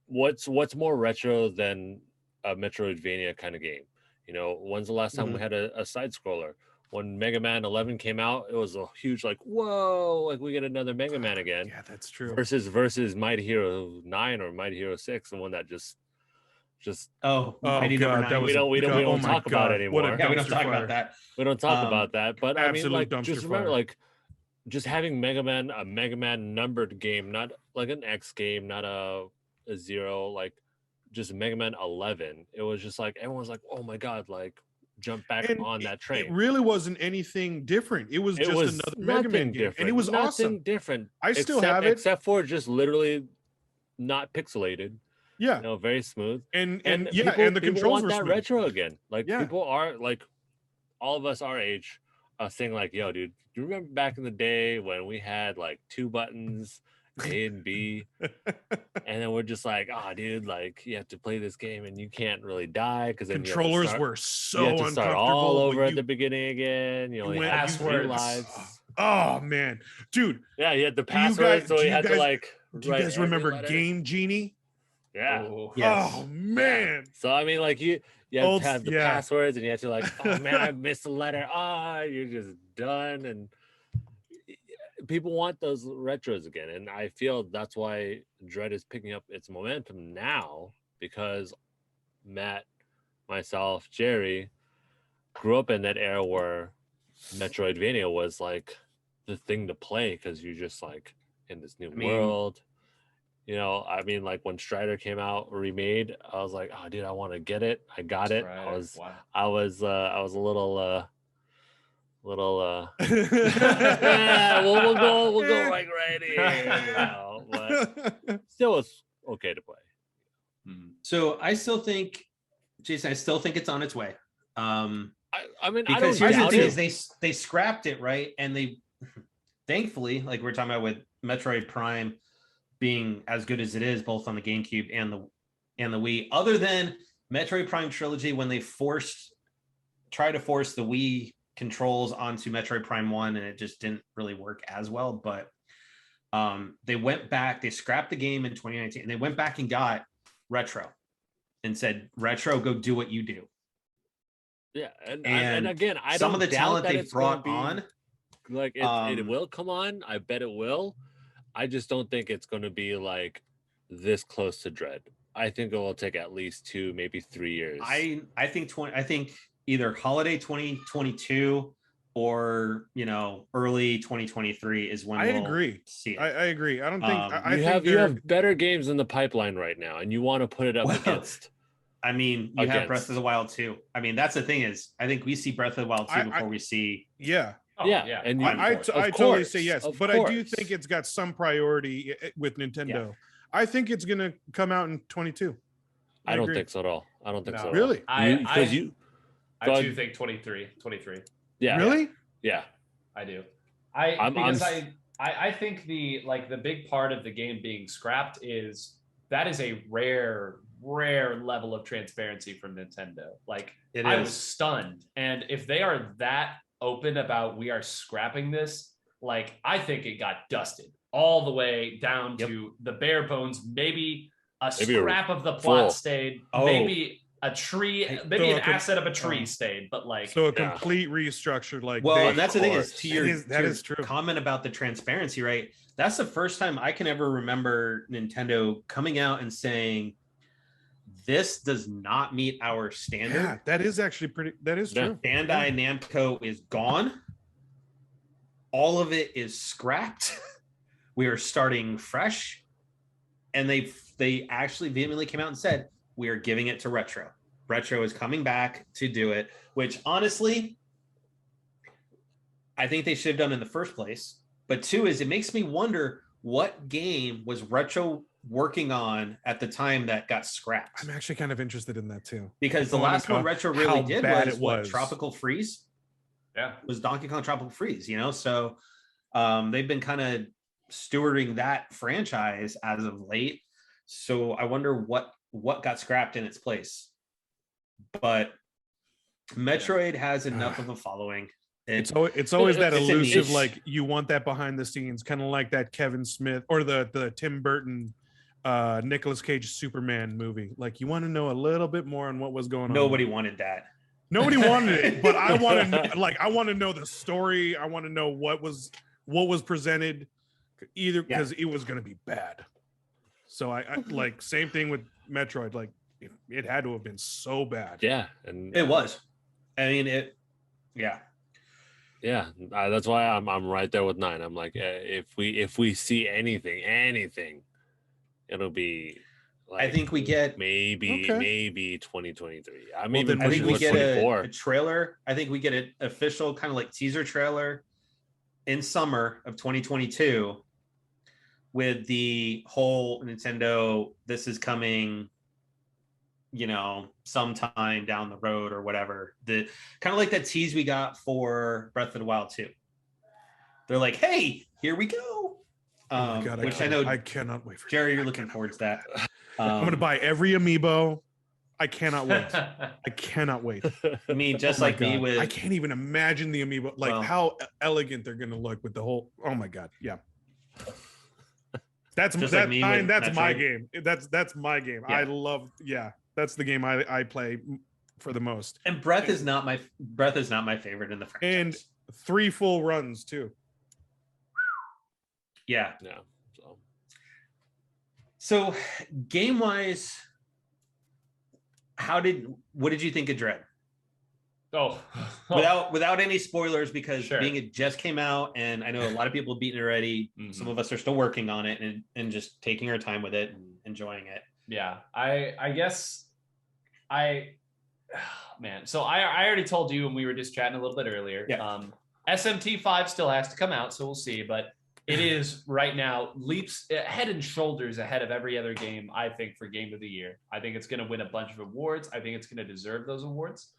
what's more retro than a Metroidvania kind of game? When's the last time we had a side scroller? When Mega Man 11 came out, it was a huge like, whoa, like we get another Mega Man again. Yeah, that's true. Versus Mighty Hero 9 or Mighty Hero 6, the one that just Mighty God, Number 9. We don't talk about it anymore. Yeah, we don't talk about that. We don't talk about that. But I mean, like, dumpster just remember, fire. like, just having a Mega Man numbered game, not like an X game, not a 0, like just Mega Man 11. It was just like everyone's like, oh my God, like jump back on that train. It really wasn't anything different. It was just another Mega Man game, and it was awesome. Different. I still have it, except for just literally not pixelated. Yeah, very smooth. And the controls people want were that smooth. retro again. Like people are like, all of us our age are saying like, yo, dude, do you remember back in the day when we had like 2 buttons, A and B, and then we're just like, oh, dude, like you have to play this game and you can't really die because controllers were so you have to uncomfortable. start all over at the beginning again. You only had 3 passwords. lives. Oh man, dude. Yeah, you had the password, so you had to like. Do you guys remember Game Genie? Yeah. Yes. Oh man. So I mean, like you have to have the passwords, and you have to like, oh man, I missed a letter. You're just done. And people want those retros again, and I feel that's why Dread is picking up its momentum now, because Matt, myself, Jerry grew up in that era where Metroidvania was like the thing to play because you're just like in this new world. I mean, like when Strider came out remade, I was like, oh dude, I want to get it. I got it. I was a little yeah, we'll go like right here, but still was okay to play. So I still think, Jason, it's on its way. I mean, because I here's don't the doubt thing it. is they scrapped it, right? And they thankfully, like we're talking about with Metroid Prime being as good as it is, both on the GameCube and the Wii, other than Metroid Prime Trilogy, when they try to force the Wii controls onto Metroid Prime 1, and it just didn't really work as well. But they went back, they scrapped the game in 2019, and they went back and got Retro and said, Retro, go do what you do. Yeah, and again, I some don't of the doubt talent that they've it's gonna brought be, on, like it will come on. I bet it will. I just don't think it's going to be like this close to Dread. I think it will take at least 2, maybe 3 years. I think either holiday 2022 or early 2023 is when I we'll agree. see it. I agree. I don't think I you think have better games in the pipeline right now, and you want to put it up Well, against. I mean, you have Breath of the Wild 2. I mean, that's the thing is, I think we see Breath of the Wild 2 before we see. Yeah. Oh, yeah, and I totally say yes, of but I do course. think it's got some priority with Nintendo. I think it's gonna come out in 22. I don't agree. think so at all. I don't think so. At Really? all. I Go do ahead. think 23. Yeah. Really? Yeah. I do. I think the big part of the game being scrapped is that is a rare level of transparency from Nintendo. Like I was stunned. And if they are that open about we are scrapping this, like I think it got dusted all the way down to the bare bones, maybe a scrap of the plot stayed, maybe a tree, maybe an asset of a tree stayed, but like so a complete restructure. Like and that's the thing is to your true comment about the transparency, right? That's the first time I can ever remember Nintendo coming out and saying this does not meet our standard. Yeah, that is actually that is true. Bandai Namco is gone. All of it is scrapped. We are starting fresh. And they actually vehemently came out and said, we are giving it to Retro. Retro is coming back to do it, which honestly, I think they should have done in the first place. But 2 is it makes me wonder what game was Retro working on at the time that got scrapped. I'm actually kind of interested in that too. Because the last one Retro really did was what, Tropical Freeze? Yeah. It was Donkey Kong Tropical Freeze, So they've been kind of stewarding that franchise as of late. So I wonder what got scrapped in its place. But Metroid has enough of a following. It's always that elusive, niche. like you want that behind the scenes, kind of like that Kevin Smith or the Tim Burton Nicolas Cage Superman movie. Like you want to know a little bit more on what was going on. Nobody wanted that. Nobody wanted it, but I want to know the story. I want to know what was presented, either because it was going to be bad. So I like same thing with Metroid. Like it had to have been so bad. Yeah, and it was. I mean it. Yeah. Yeah, that's why I'm right there with 9. I'm like, if we see anything, it'll be. Like, I think we get maybe 2023. I think we get a trailer. I think we get an official kind of like teaser trailer in summer of 2022 with the whole Nintendo. This is coming, sometime down the road or whatever. The kind of like that tease we got for Breath of the Wild 2. They're like, hey, here we go. Oh my God, which I know I cannot wait for Jerry, you're looking forward to that. I'm gonna buy every amiibo. I cannot wait. I cannot wait. I mean, just like me with I can't even imagine the amiibo, like how elegant they're gonna look with the whole. Oh my God, yeah. That's just that's like mine. That's Metroid. my game. That's my game. Yeah. I love. Yeah, that's the game I play for the most. And Breath is not my favorite in the franchise. And 3 full runs too. Yeah. Yeah. So game wise, what did you think of Dread? Without any spoilers, because being it just came out and I know a lot of people beaten it already. Mm-hmm. Some of us are still working on it and just taking our time with it and enjoying it. Yeah. I guess man. So I already told you when we were just chatting a little bit earlier. Yeah. SMT5 still has to come out, so we'll see, but it is right now leaps head and shoulders ahead of every other game, I think, for Game of the Year. I think it's going to win a bunch of awards. I think it's going to deserve those awards.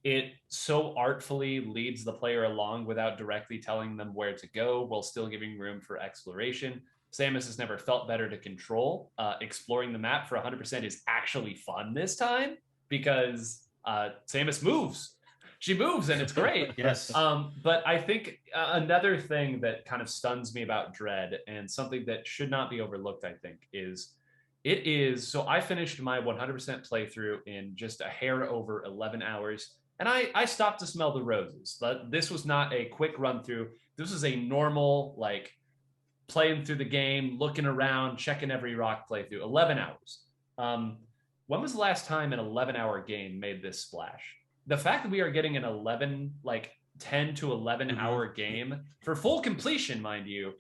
It so artfully leads the player along without directly telling them where to go while still giving room for exploration. Samus has never felt better to control. Exploring the map for 100% is actually fun this time because Samus moves. She moves and it's great. Yes. But I think another thing that kind of stuns me about Dread and something that should not be overlooked, I think, is so I finished my 100% playthrough in just a hair over 11 hours. And I stopped to smell the roses. But this was not a quick run through. This was a normal, like playing through the game, looking around, checking every rock playthrough. 11 hours. When was the last time an 11-hour game made this splash? The fact that we are getting an 10 to 11 hour game for full completion, mind you,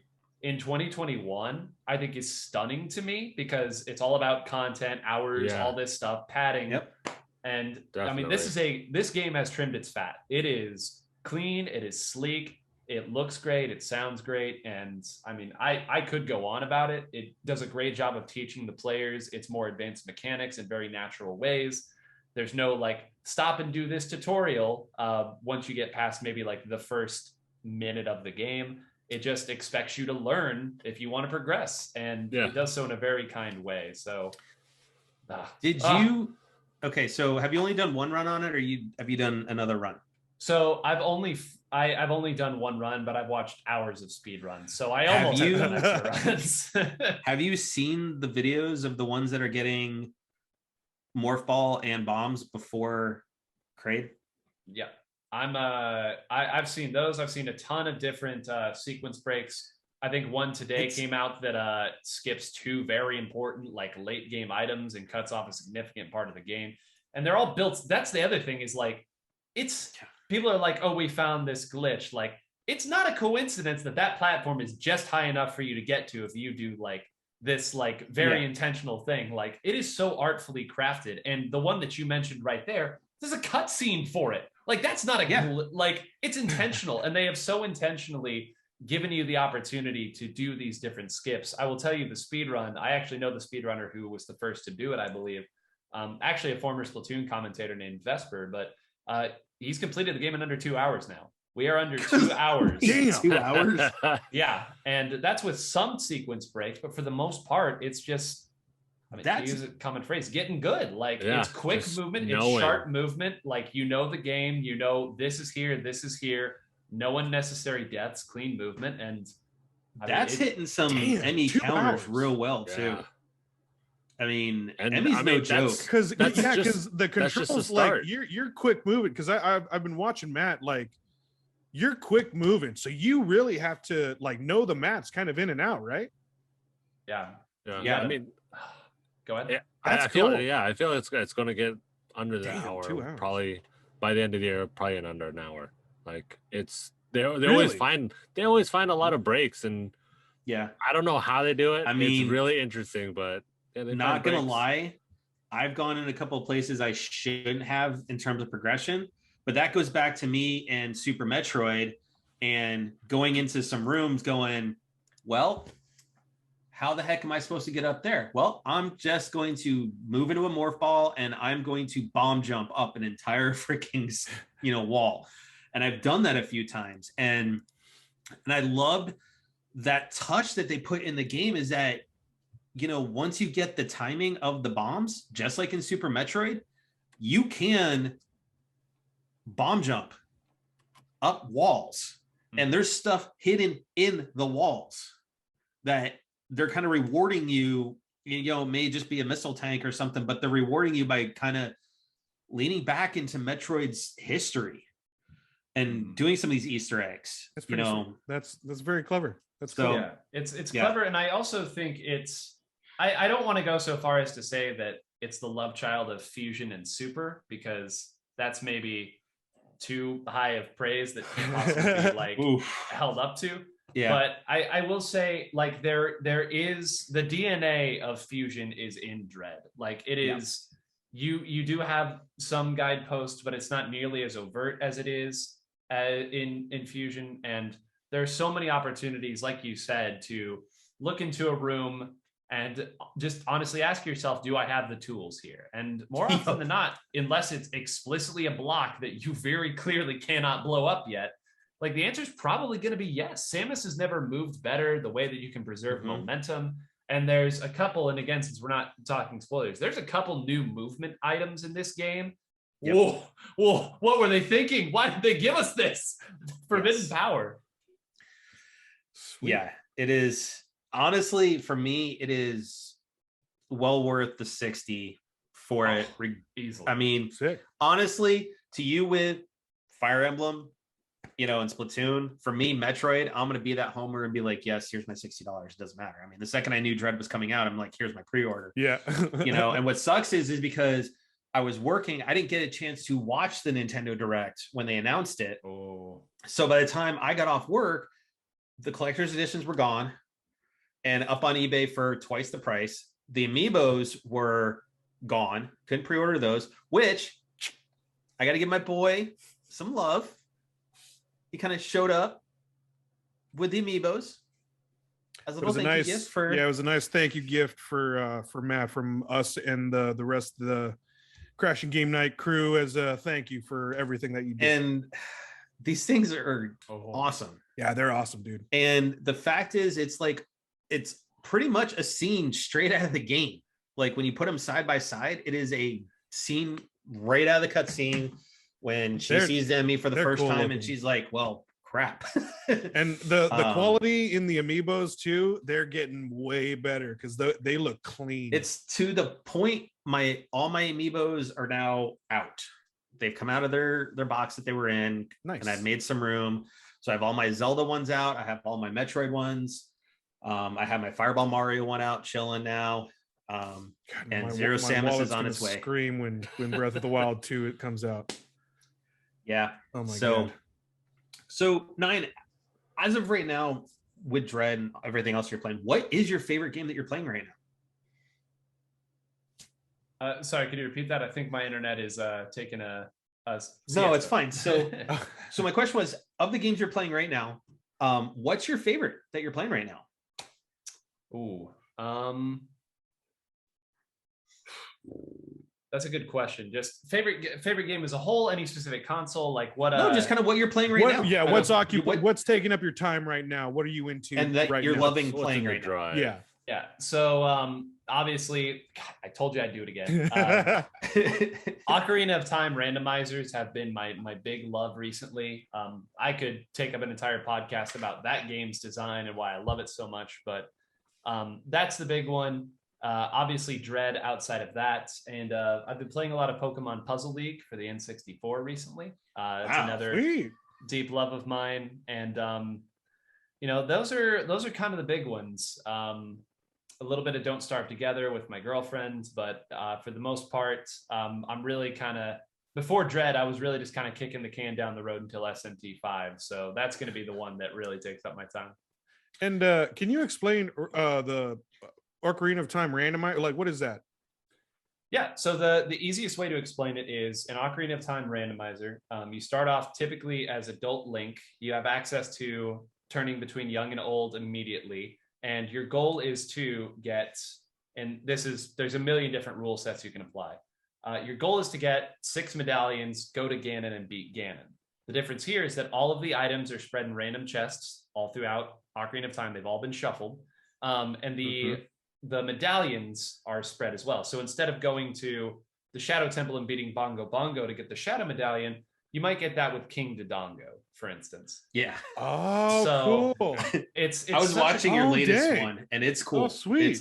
in 2021, I think is stunning to me, because it's all about content, hours, all this stuff, padding. Yep. And Definitely. I mean, this game has trimmed its fat. It is clean, it is sleek, it looks great, it sounds great. And I mean, I could go on about it. It does a great job of teaching the players its more advanced mechanics in very natural ways. There's no like stop and do this tutorial once you get past maybe like the first minute of the game. It just expects you to learn if you want to progress, and it does so in a very kind way. So okay, so have you only done one run on it, or have you done another run? So I've only done one run, but I've watched hours of speed runs, so I almost have done extra runs. Have you seen the videos of the ones that are getting morph ball and bombs before Kraid? Yeah, I've seen those. I've seen a ton of different sequence breaks. I think one today came out that skips 2 very important like late game items and cuts off a significant part of the game. And they're all built. That's the other thing, is like, people are like, oh, we found this glitch. Like, it's not a coincidence that platform is just high enough for you to get to if you do like this like very intentional thing. Like, it is so artfully crafted. And the one that you mentioned right there, there's a cutscene for it. Like, that's not like, it's intentional. And they have so intentionally given you the opportunity to do these different skips. I will tell you, the speed run, I actually know the speedrunner who was the first to do it, I believe. Actually a former Splatoon commentator named Vesper, but he's completed the game in under 2 hours now. We are under 2 hours. Damn. 2 hours? Yeah, and that's with some sequence breaks, but for the most part, it's just, I mean, to use a common phrase, getting good. Like, it's quick movement, it's sharp movement. Like, you know the game, you know this is here, no unnecessary deaths, clean movement, and that's hitting some Emmy counters real well too. I mean, Emmy's no joke. Because the controls, like, you're quick moving. Because I've been watching Matt, like, you're quick moving, so you really have to like know the maps kind of in and out, right? Yeah. I mean, go ahead. Yeah, That's I feel cool. I feel it's going to get under the hour. 2 hours. Probably by the end of the year, probably in under an hour. Like, they always find a lot of breaks, and I don't know how they do it. I mean, it's really interesting, but not gonna lie, I've gone in a couple of places I shouldn't have in terms of progression, but that goes back to me and Super Metroid and going into some rooms going, well, how the heck am I supposed to get up there? Well, I'm just going to move into a morph ball and I'm going to bomb jump up an entire freaking wall. And I've done that a few times, and I loved that touch that they put in the game, is that, once you get the timing of the bombs, just like in Super Metroid, you can bomb jump up walls, and there's stuff hidden in the walls that they're kind of rewarding you. It may just be a missile tank or something, but they're rewarding you by kind of leaning back into Metroid's history and doing some of these Easter eggs. That's that's very clever. That's cool. Yeah, it's clever. And I also think I don't want to go so far as to say that it's the love child of Fusion and Super, because that's maybe too high of praise that can't possibly be like held up to. Yeah. But I will say, like, there is the DNA of Fusion is in Dread. Like, it is, you do have some guideposts, but it's not nearly as overt as it is in Fusion. And there's so many opportunities, like you said, to look into a room and just honestly ask yourself, do I have the tools here? And more often than not, unless it's explicitly a block that you very clearly cannot blow up yet, like, the answer is probably going to be yes. Samus has never moved better the way that you can preserve momentum. And there's a couple, and again, since we're not talking spoilers, there's a couple new movement items in this game. Whoa, what were they thinking? Why did they give us this? Forbidden power. Sweet. Yeah, it is. Honestly, for me, it is well worth the 60 for it. Easily. I mean, honestly, to you with Fire Emblem, in Splatoon, for me, Metroid, I'm gonna be that homer and be like, yes, here's my $60. It doesn't matter. I mean, the second I knew Dread was coming out, I'm like, here's my pre-order. Yeah. And what sucks is because I was working, I didn't get a chance to watch the Nintendo Direct when they announced it. Oh, So by the time I got off work, the collector's editions were gone and up on eBay for twice the price. The amiibos were gone. Couldn't pre-order those, which I got to give my boy some love. He kind of showed up with the amiibos as a little thank you gift for. Yeah, it was a nice thank you gift for Matt from us and the rest of the Crashing Game Night crew as a thank you for everything that you did. And these things are awesome. Yeah, they're awesome, dude. And the fact is, it's pretty much a scene straight out of the game. Like when you put them side by side, it is a scene right out of the cutscene when she sees Emmy for the first time looking. And she's like, well, crap. And the quality in the amiibos too, they're getting way better because they look clean. It's to the point all my amiibos are now out. They've come out of their box that they were in. Nice. And I've made some room. So I have all my Zelda ones out. I have all my Metroid ones. I have my Fireball Mario one out chilling now. And Zero Samus is on its way. Scream when Breath of the Wild 2 it comes out. Yeah. Oh my God. God. So 9, as of right now, with Dread and everything else you're playing, what is your favorite game that you're playing right now? Sorry, could you repeat that? I think my internet is taking a No, it's fine. So my question was, of the games you're playing right now, what's your favorite that you're playing right now? Ooh, that's a good question. Just favorite game as a whole, any specific console, like what? No, just kind of what you're playing right now. Yeah, what's taking up your time right now? What are you into? And that right you're now? loving playing right now. Yeah. Yeah. So obviously, God, I told you I'd do it again. Ocarina of Time randomizers have been my big love recently. I could take up an entire podcast about that game's design and why I love it so much, but that's the big one. Obviously Dread outside of that. And I've been playing a lot of Pokemon Puzzle League for the N64 recently. It's another deep love of mine. And those are kind of the big ones. A little bit of Don't Starve Together with my girlfriend, but for the most part, I'm really kind of, before Dread, I was really just kind of kicking the can down the road until SMT5. So that's going to be the one that really takes up my time. And can you explain the Ocarina of Time randomizer? Like, what is that? Yeah, so the easiest way to explain it is an Ocarina of Time randomizer. You start off typically as adult Link. You have access to turning between young and old immediately. And your goal is to get, and there's a million different rule sets you can apply. Your goal is to get 6 medallions, go to Ganon and beat Ganon. The difference here is that all of the items are spread in random chests all throughout Ocarina of Time. They've all been shuffled. And the medallions are spread as well. So instead of going to the Shadow Temple and beating Bongo Bongo to get the Shadow Medallion, you might get that with King Dodongo, for instance. Yeah. Oh, so cool. It's I was watching your latest dang. one, and it's cool. Oh, sweet.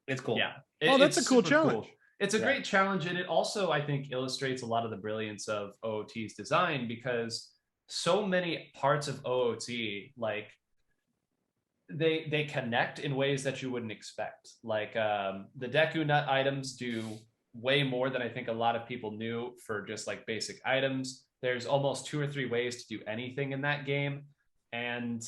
It's cool. Yeah. That's a cool challenge. Cool. It's a great challenge, and it also, I think, illustrates a lot of the brilliance of OOT's design, because so many parts of OOT, like, they connect in ways that you wouldn't expect. Like the Deku Nut items do way more than I think a lot of people knew for just like basic items. There's almost 2 or 3 ways to do anything in that game, and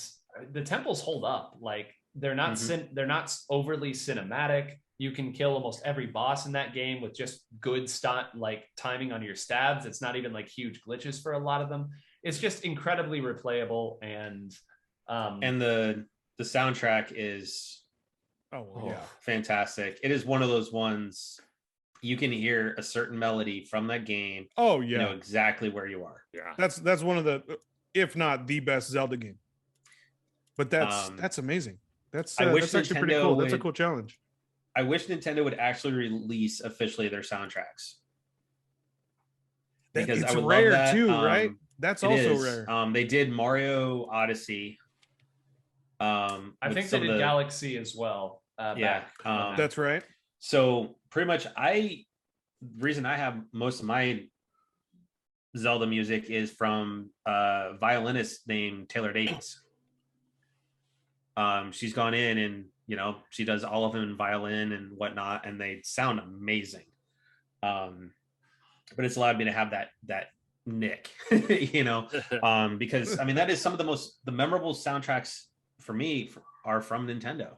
the temples hold up. Like they're not they're not overly cinematic. You can kill almost every boss in that game with just good timing on your stabs. It's not even like huge glitches for a lot of them. It's just incredibly replayable, and the soundtrack is fantastic. It is one of those ones you can hear a certain melody from that game. Oh yeah, you know exactly where you are. Yeah, that's one of the, if not the best Zelda game. But that's amazing. That's actually pretty cool. That's a cool challenge. I wish Nintendo would actually release officially their soundtracks. Because it's rare too, right? That's also rare. They did Mario Odyssey. I think they did Galaxy as well. That's right. So pretty much the reason I have most of my Zelda music is from a violinist named Taylor Davies. She's gone in and she does all of them in violin and whatnot, and they sound amazing. But it's allowed me to have that nick, because I mean that is some of the memorable soundtracks for me are from Nintendo.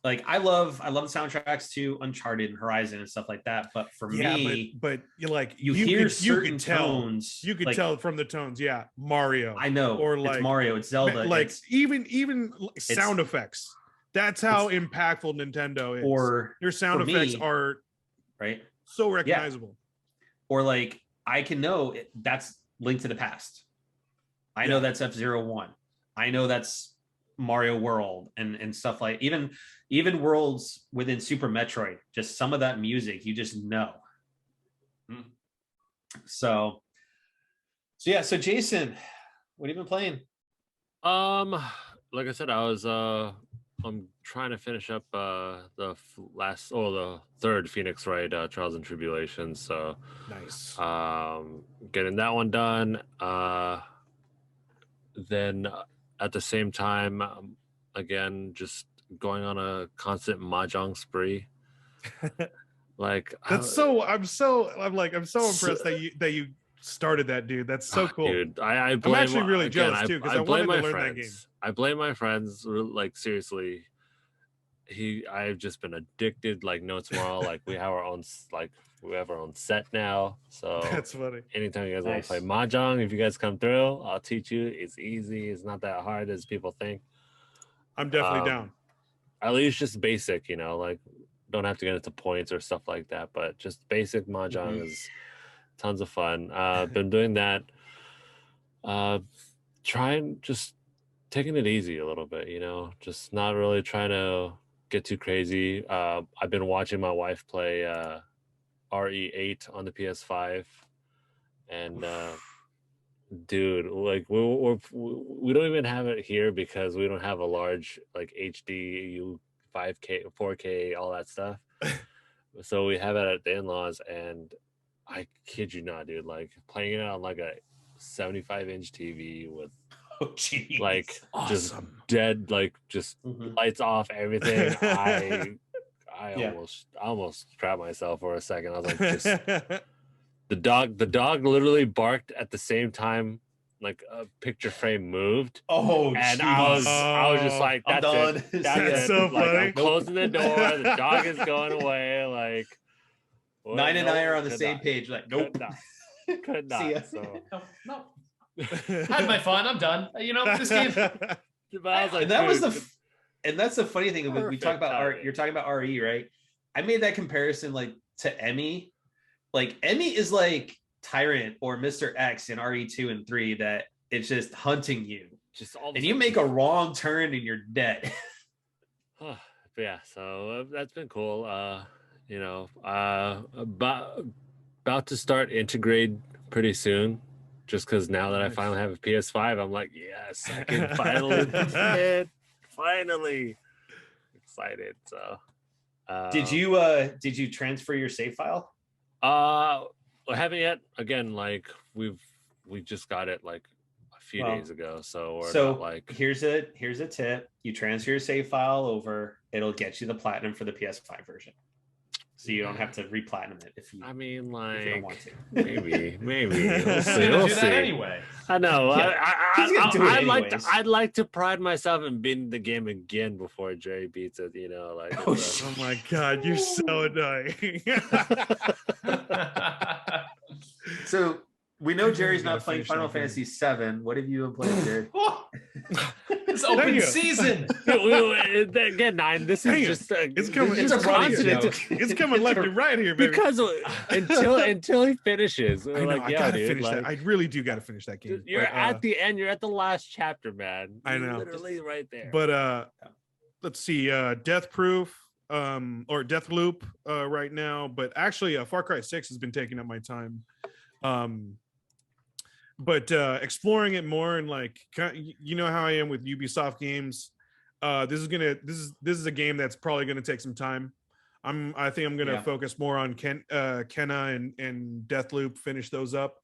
Like I love the soundtracks to Uncharted and Horizon and stuff like that. But for me, but you hear certain tones. You could tell from the tones. Yeah, Mario. I know, or it's Mario, it's Zelda, like even sound effects. That's how impactful Nintendo is. Or your sound effects are right, so recognizable. Yeah. Or like I can know that's Link to the Past. I know that's F-Zero-1. I know that's Mario World and stuff like even worlds within Super Metroid, just some of that music you just know. So Jason, what have you been playing? Like I said, I'm trying to finish up the third Phoenix Wright Trials and Tribulations. So nice. Getting that one done. Then at the same time, again, just going on a constant mahjong spree. Like I'm so impressed that you started that, dude. That's so cool. Dude, I'm actually really jealous too, because I wanted to learn that game. I blame my friends, like seriously. I've just been addicted like no tomorrow. Like we have our own set now. So that's funny. Anytime you guys want to play mahjong, if you guys come through, I'll teach you. It's easy. It's not that hard as people think. I'm definitely down. At least just basic, like don't have to get into points or stuff like that, but just basic mahjong is tons of fun. Been doing that. Trying just taking it easy a little bit, just not really trying to get too crazy. I've been watching my wife play RE8 on the PS5, and dude, like we don't even have it here because we don't have a large like HD 5K 4K all that stuff. So we have it at the in-laws, and I kid you not, dude, like playing it on like a 75-inch TV with like awesome. Just dead, like just lights off, everything. I almost trapped myself for a second. I was like, just the dog literally barked at the same time, like a picture frame moved. Oh, and I was just like, that's done. It. That's it. So like, funny. I'm closing the door. The dog is going away. Like, well, 9 and I are on the same page. Like, nope, could not. See ya. So no. Had my fun. I'm done. This game. But I was like, and that was and that's the funny thing. We talk about you're talking about RE, right? I made that comparison like to Emmy. Like Emmy is like Tyrant or Mr. X in RE2 and 3 that it's just hunting you. Just all and you make a wrong turn and you're dead. But yeah, so that's been cool. About to start Integrate pretty soon. Just because now that I finally have a PS5, I'm like, yes, I can finally play it. Finally excited. So, did you transfer your save file? I haven't yet. Again, like we just got it like a few days ago. So not like here's a tip: you transfer your save file over. It'll get you the platinum for the PS5 version. So you don't have to re-platinum it if you. I mean, like, if you don't want to. maybe. We'll see. We'll do that anyway. I know. Yeah. I'd like to pride myself in beating the game again before Jerry beats it. Like. Oh my god, you're so annoying. So we know Jerry's not playing Final Fantasy VII. What have you been playing, Jerry? It's open season. Again, 9. This is just it's coming. It's coming left and right here, baby. Because until he finishes, I know, like, I gotta dude, finish like, that. I really do gotta finish that game. You're at the end. You're at the last chapter, man. I know, literally right there. But let's see, Death Proof, or Death Loop, right now. But actually, Far Cry 6 has been taking up my time. But exploring it more, and like, you know how I am with Ubisoft games. This is a game that's probably gonna take some time. I think I'm gonna focus more on Kenna and Deathloop, finish those up.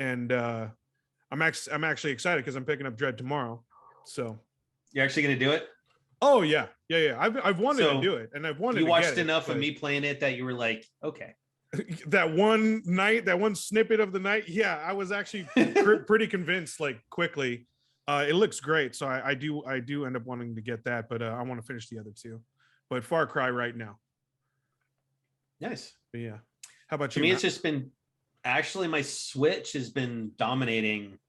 and I'm actually excited because I'm picking up Dread tomorrow. So You're actually gonna do it? oh yeah. I've wanted So, to do it, and I've wanted. You to watched get it, enough of but me playing it that you were like, okay. that one night, that one snippet of the night. Yeah, I was actually pretty convinced. Like quickly, it looks great. So I do end up wanting to get that, but I want to finish the other two. But Far Cry right now. Nice. But yeah. How about To you? me, Matt? it's just been actually my Switch has been dominating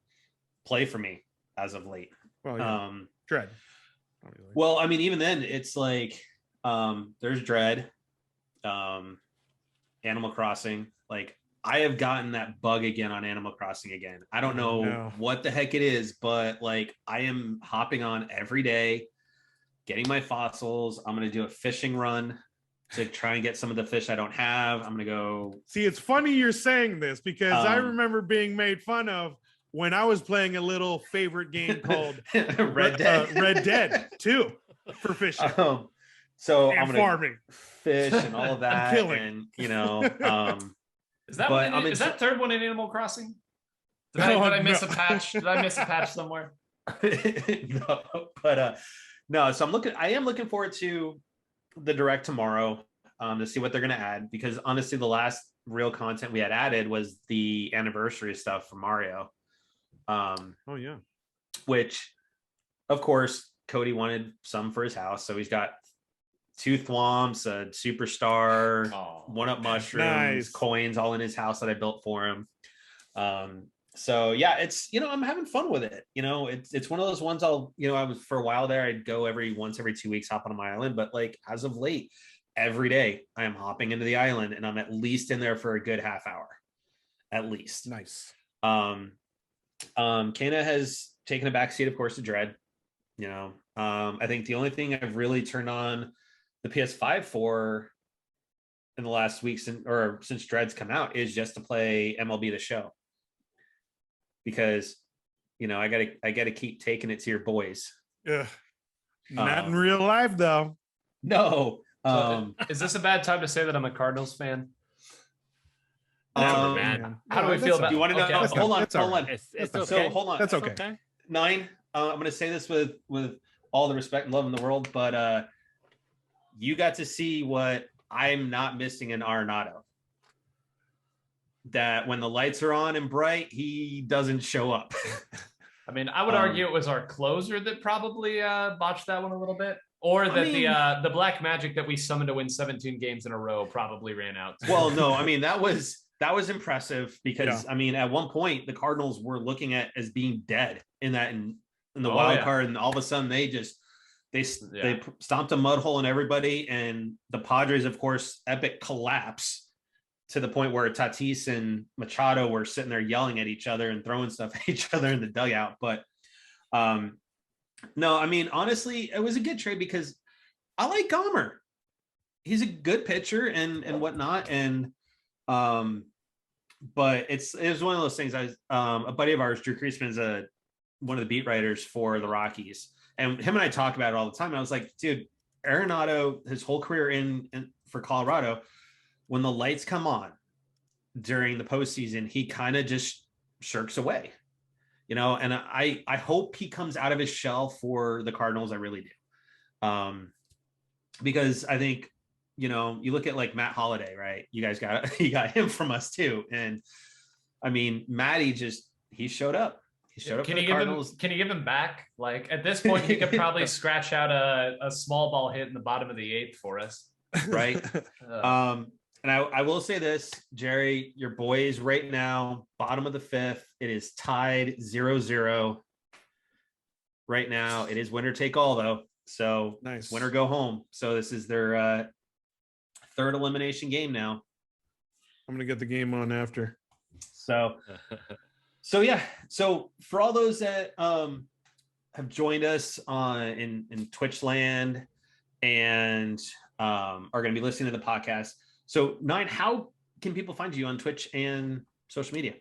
play for me as of late. Well, yeah. Dread. Obviously. Well, I mean, even then, it's like there's Dread, Animal Crossing. Like I have gotten that bug again on Animal Crossing again. I don't know what the heck it is, but like I am hopping on every day, getting my fossils. I'm gonna do a fishing run to try and get some of the fish I don't have. I'm gonna go. See, it's funny you're saying this because I remember being made fun of when I was playing a little favorite game called Red Dead. Red Dead 2 for fishing. So and I'm gonna farming. fish and all of that, killing. and you know, Is that but one is that third one in Animal Crossing? Did I miss no. a patch? Did I miss a patch somewhere? no, but no. So I am looking forward to the direct tomorrow to see what they're gonna add, because honestly, the last real content we had added was the anniversary stuff for Mario. Oh yeah. Which, of course, Cody wanted some for his house, so he's got 2 thwomps, a superstar, 1-up mushrooms, nice. coins, all in his house that I built for him. So yeah, it's, I'm having fun with it. It's one of those ones I was, for a while there, I'd go once every 2 weeks, hop on my island, but like as of late, every day I am hopping into the island and I'm at least in there for a good half hour, at least. Nice. Kana has taken a back seat, of course, to Dread. I think the only thing I've really turned on the PS5 for in the last week since Dread's come out is just to play MLB The Show, because I gotta keep taking it to your boys. Yeah. Not in real life though. No. So is this a bad time to say that I'm a Cardinals fan? Man. How do we feel about? Do you want to know? Okay, Hold on. It's okay. So hold on. That's okay. 9. I'm going to say this with all the respect and love in the world, but you got to see what I'm not missing in Arenado. That when the lights are on and bright, he doesn't show up. I mean, I would argue it was our closer that probably botched that one a little bit, or that the black magic that we summoned to win 17 games in a row probably ran out. Well, no, I mean that was impressive because I mean at one point the Cardinals were looking at as being dead in the wild card, and all of a sudden they stomped a mud hole in everybody, and the Padres, of course, epic collapse to the point where Tatis and Machado were sitting there yelling at each other and throwing stuff at each other in the dugout. But no, I mean, honestly, it was a good trade because I like Gomer. He's a good pitcher and whatnot. And, but it was one of those things. A buddy of ours, Drew Kreisman, is one of the beat writers for the Rockies. And him and I talk about it all the time. And I was like, dude, Arenado, his whole career in for Colorado, when the lights come on during the postseason, he kind of just shirks away, and I hope he comes out of his shell for the Cardinals. I really do. Because I think, you look at like Matt Holliday, right? You guys got him from us too. And I mean, Matty he showed up. He showed up for the Cardinals. Can you give him back? Like at this point, he could probably scratch out a small ball hit in the bottom of the 8th for us. Right. And I will say this, Jerry, your boys right now, bottom of the 5th. It is tied 0-0 right now. It is winner take all though. So nice. Winner go home. So this is their 3rd elimination game now. I'm going to get the game on after. So yeah. So for all those that have joined us in Twitch land and are going to be listening to the podcast. So 9, how can people find you on Twitch and social media?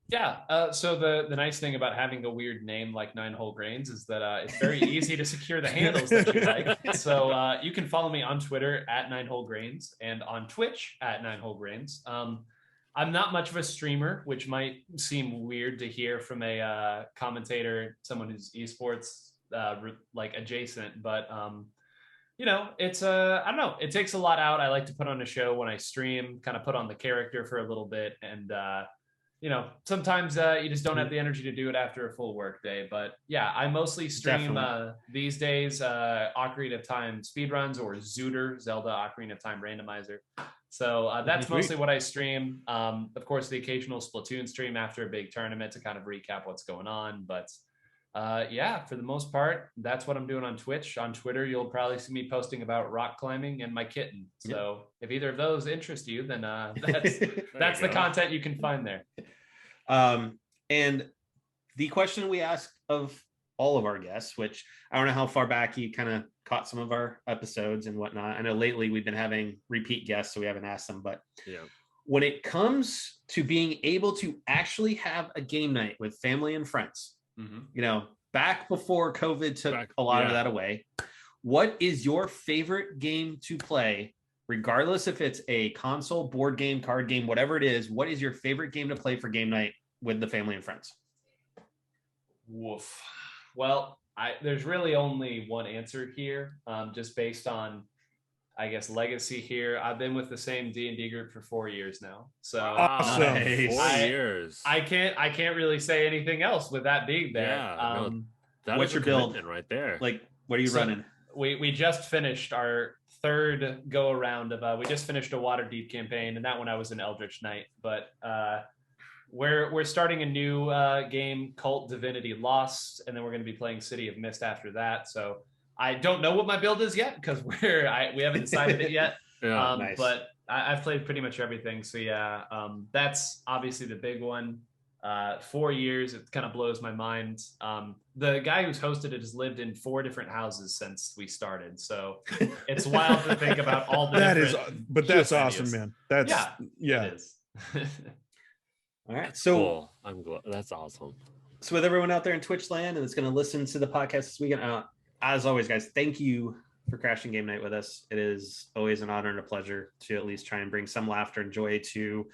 Yeah. So the nice thing about having a weird name like 9 Whole Grains is that it's very easy to secure the handles that you like. So you can follow me on Twitter at 9 Whole Grains and on Twitch at 9 Whole Grains. I'm not much of a streamer, which might seem weird to hear from a commentator, someone who's esports like adjacent, but it's I don't know, it takes a lot out. I like to put on a show when I stream, kind of put on the character for a little bit, and sometimes you just don't have the energy to do it after a full work day. But yeah, I mostly stream these days Ocarina of Time speedruns or Zooter, Zelda Ocarina of Time randomizer. So that's mostly what I stream. Of course, the occasional Splatoon stream after a big tournament to kind of recap what's going on. But yeah, for the most part, that's what I'm doing on Twitch. On Twitter, you'll probably see me posting about rock climbing and my kitten. So if either of those interest you, then that's the content you can find there. And the question we ask of all of our guests, which I don't know how far back you kind of caught some of our episodes and whatnot. I know lately we've been having repeat guests, so we haven't asked them, but when it comes to being able to actually have a game night with family and friends, back before COVID took a lot of that away, what is your favorite game to play, regardless if it's a console, board game, card game, whatever it is? What is your favorite game to play for game night with the family and friends? Woof. Well, there's really only one answer here, just based on, I guess, legacy here. I've been with the same D&D group for 4 years now, so awesome. 4 years. I can't really say anything else with that being there. Yeah, what's your build right there? Like, what are you running? We just finished our third go around of we just finished a Waterdeep campaign, and that one I was an Eldritch Knight, but we're starting a new game, Cult Divinity Lost, and then we're going to be playing City of Mist after that. So I don't know what my build is yet because we haven't decided it yet. Nice. But I've played pretty much everything. So yeah, that's obviously the big one. 4 years, it kind of blows my mind. The guy who's hosted it has lived in 4 different houses since we started, so it's wild to think about all the that's awesome, man. It is. All right, so cool. I'm glad. That's awesome. So with everyone out there in Twitch land and that's going to listen to the podcast this weekend, as always, guys, thank you for crashing game night with us. It is always an honor and a pleasure to at least try and bring some laughter and joy to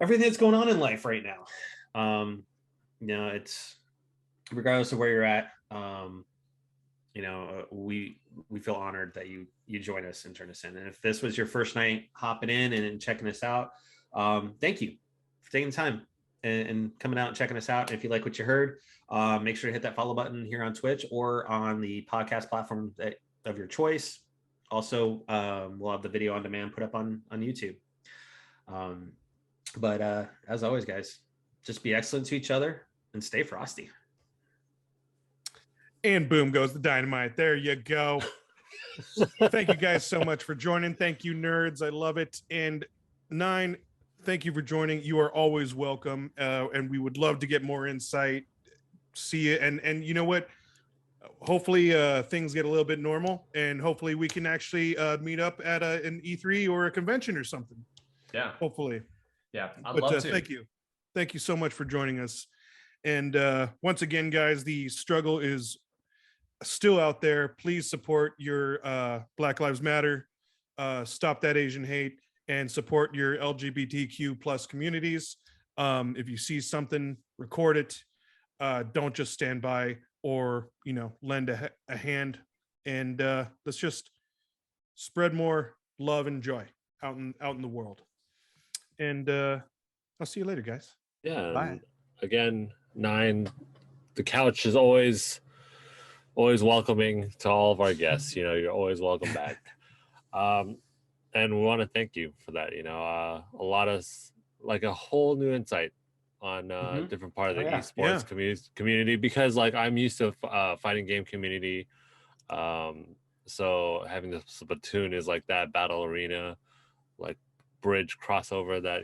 everything that's going on in life right now. It's regardless of where you're at, we feel honored that you join us and turn us in. And if this was your first night hopping in and checking us out, thank you for taking the time and coming out and checking us out. If you like what you heard, make sure to hit that follow button here on Twitch or on the podcast platform of your choice. Also, we'll have the video on demand put up on YouTube. But as always, guys, just be excellent to each other and stay frosty. And boom goes the dynamite. There you go. Thank you guys so much for joining. Thank you, nerds. I love it. And 9, thank you for joining. You are always welcome. And we would love to get more insight. See it. And you know what? Hopefully things get a little bit normal, and hopefully we can actually meet up at an E3 or a convention or something. Yeah. Hopefully. Yeah, I'd love to. Thank you so much for joining us. And once again, guys, the struggle is still out there. Please support your Black Lives Matter, stop that Asian hate, and support your LGBTQ plus communities. If you see something, record it. Don't just stand by or lend a hand. And let's just spread more love and joy out in the world. And I'll see you later, guys. Yeah. Bye. Again, 9, the couch is always welcoming to all of our guests. You're always welcome back. And we want to thank you for that. A lot of a whole new insight on different part of the esports community, because I'm used to fighting game community. So having the Splatoon is that battle arena, bridge crossover that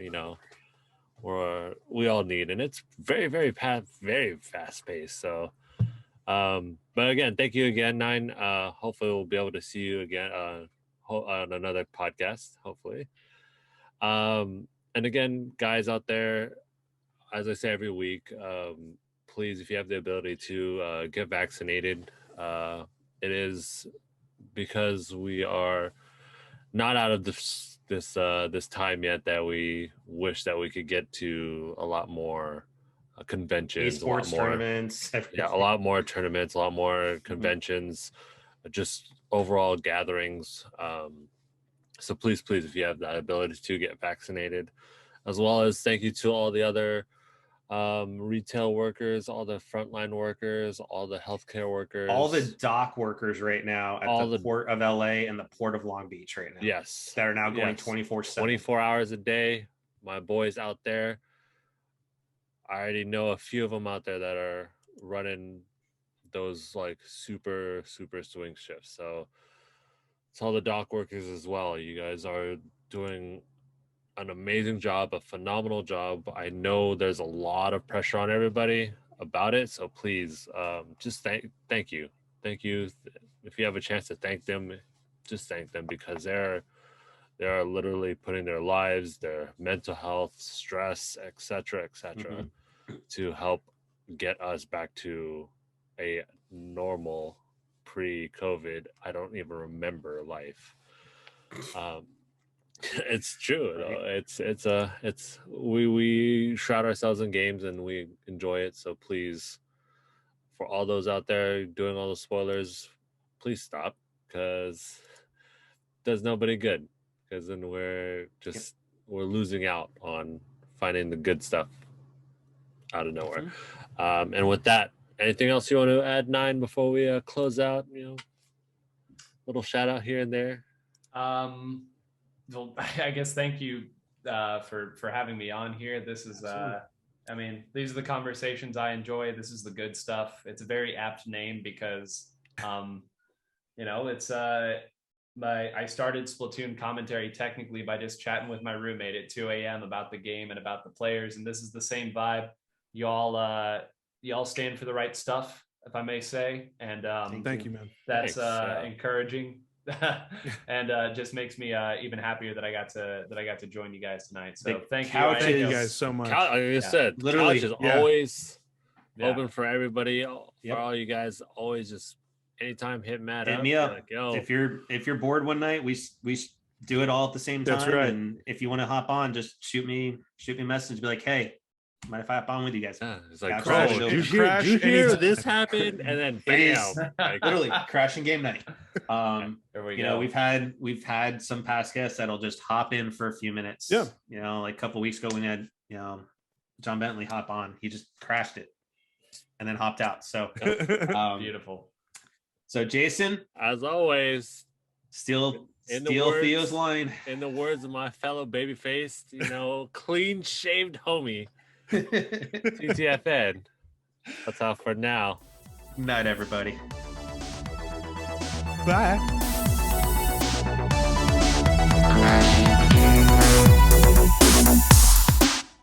we all need, and it's very very fast paced. So but again, thank you again, 9. Hopefully we'll be able to see you again on another podcast, hopefully. And again, guys out there, as I say every week, please, if you have the ability to get vaccinated, it is because we are not out of this time yet that we wish that we could get to a lot more conventions, a lot Esports more tournaments. yeah, a lot more tournaments, a lot more conventions, just overall gatherings. So please, if you have that ability to get vaccinated, as well as thank you to all the other retail workers, all the frontline workers, all the healthcare workers, All the dock workers right now at all the the- Port of LA and the Port of Long Beach right now. yes, That are now going yes. 24/7. 24 hours a day. My boys out there. I already know a few of them out there that are running those like super swing shifts. So it's all the dock workers as well. You guys are doing an amazing job, a phenomenal job. I know there's a lot of pressure on everybody about it, so please just thank you. If you have a chance to thank them, just thank them, because they're literally putting their lives, their mental health, stress, etc., to help get us back to a normal pre-COVID, I don't even remember life. It's true. We shroud ourselves in games and we enjoy it. So please, for all those out there doing all the spoilers, please stop, because it does nobody good. Because then we're losing out on finding the good stuff out of nowhere. And with that, anything else you want to add, Nine, before we close out? Little shout out here and there. Well, I guess thank you for having me on here. This is I mean, these are the conversations I enjoy. This is the good stuff. It's a very apt name because it's I started Splatoon commentary technically by just chatting with my roommate at 2 a.m. about the game and about the players, and this is the same vibe. Y'all stand for the right stuff, if I may say, and Thank you, man. that's Thanks, encouraging. And just makes me even happier that I got to join you guys tonight. So thank you. Thank you guys so much. Like I said, literally, couch is always Yeah. open for everybody. For Yep. all you guys, always just anytime hit Matt Hit up. me up. Like, yo, If you're bored one night, we do it all at the same time. That's right. And if you want to hop on, just shoot me a message. Be like, hey, mind if I hop on with you guys? yeah, it's like, Crash. bro, Did you crash did you hear anytime? this happened? And then It is bam, like, literally crashing game night. There we You go. know, we've had some past guests that'll just hop in for a few minutes. Yeah. You know, like a couple weeks ago we had, John Bentley hop on. He just crashed it and then hopped out. So Beautiful. So Jason, as always, steal In the words- Theo's line. in the words of my fellow babyface, clean shaved homie, TTFN. That's all for now. Night, everybody. Bye. Bye.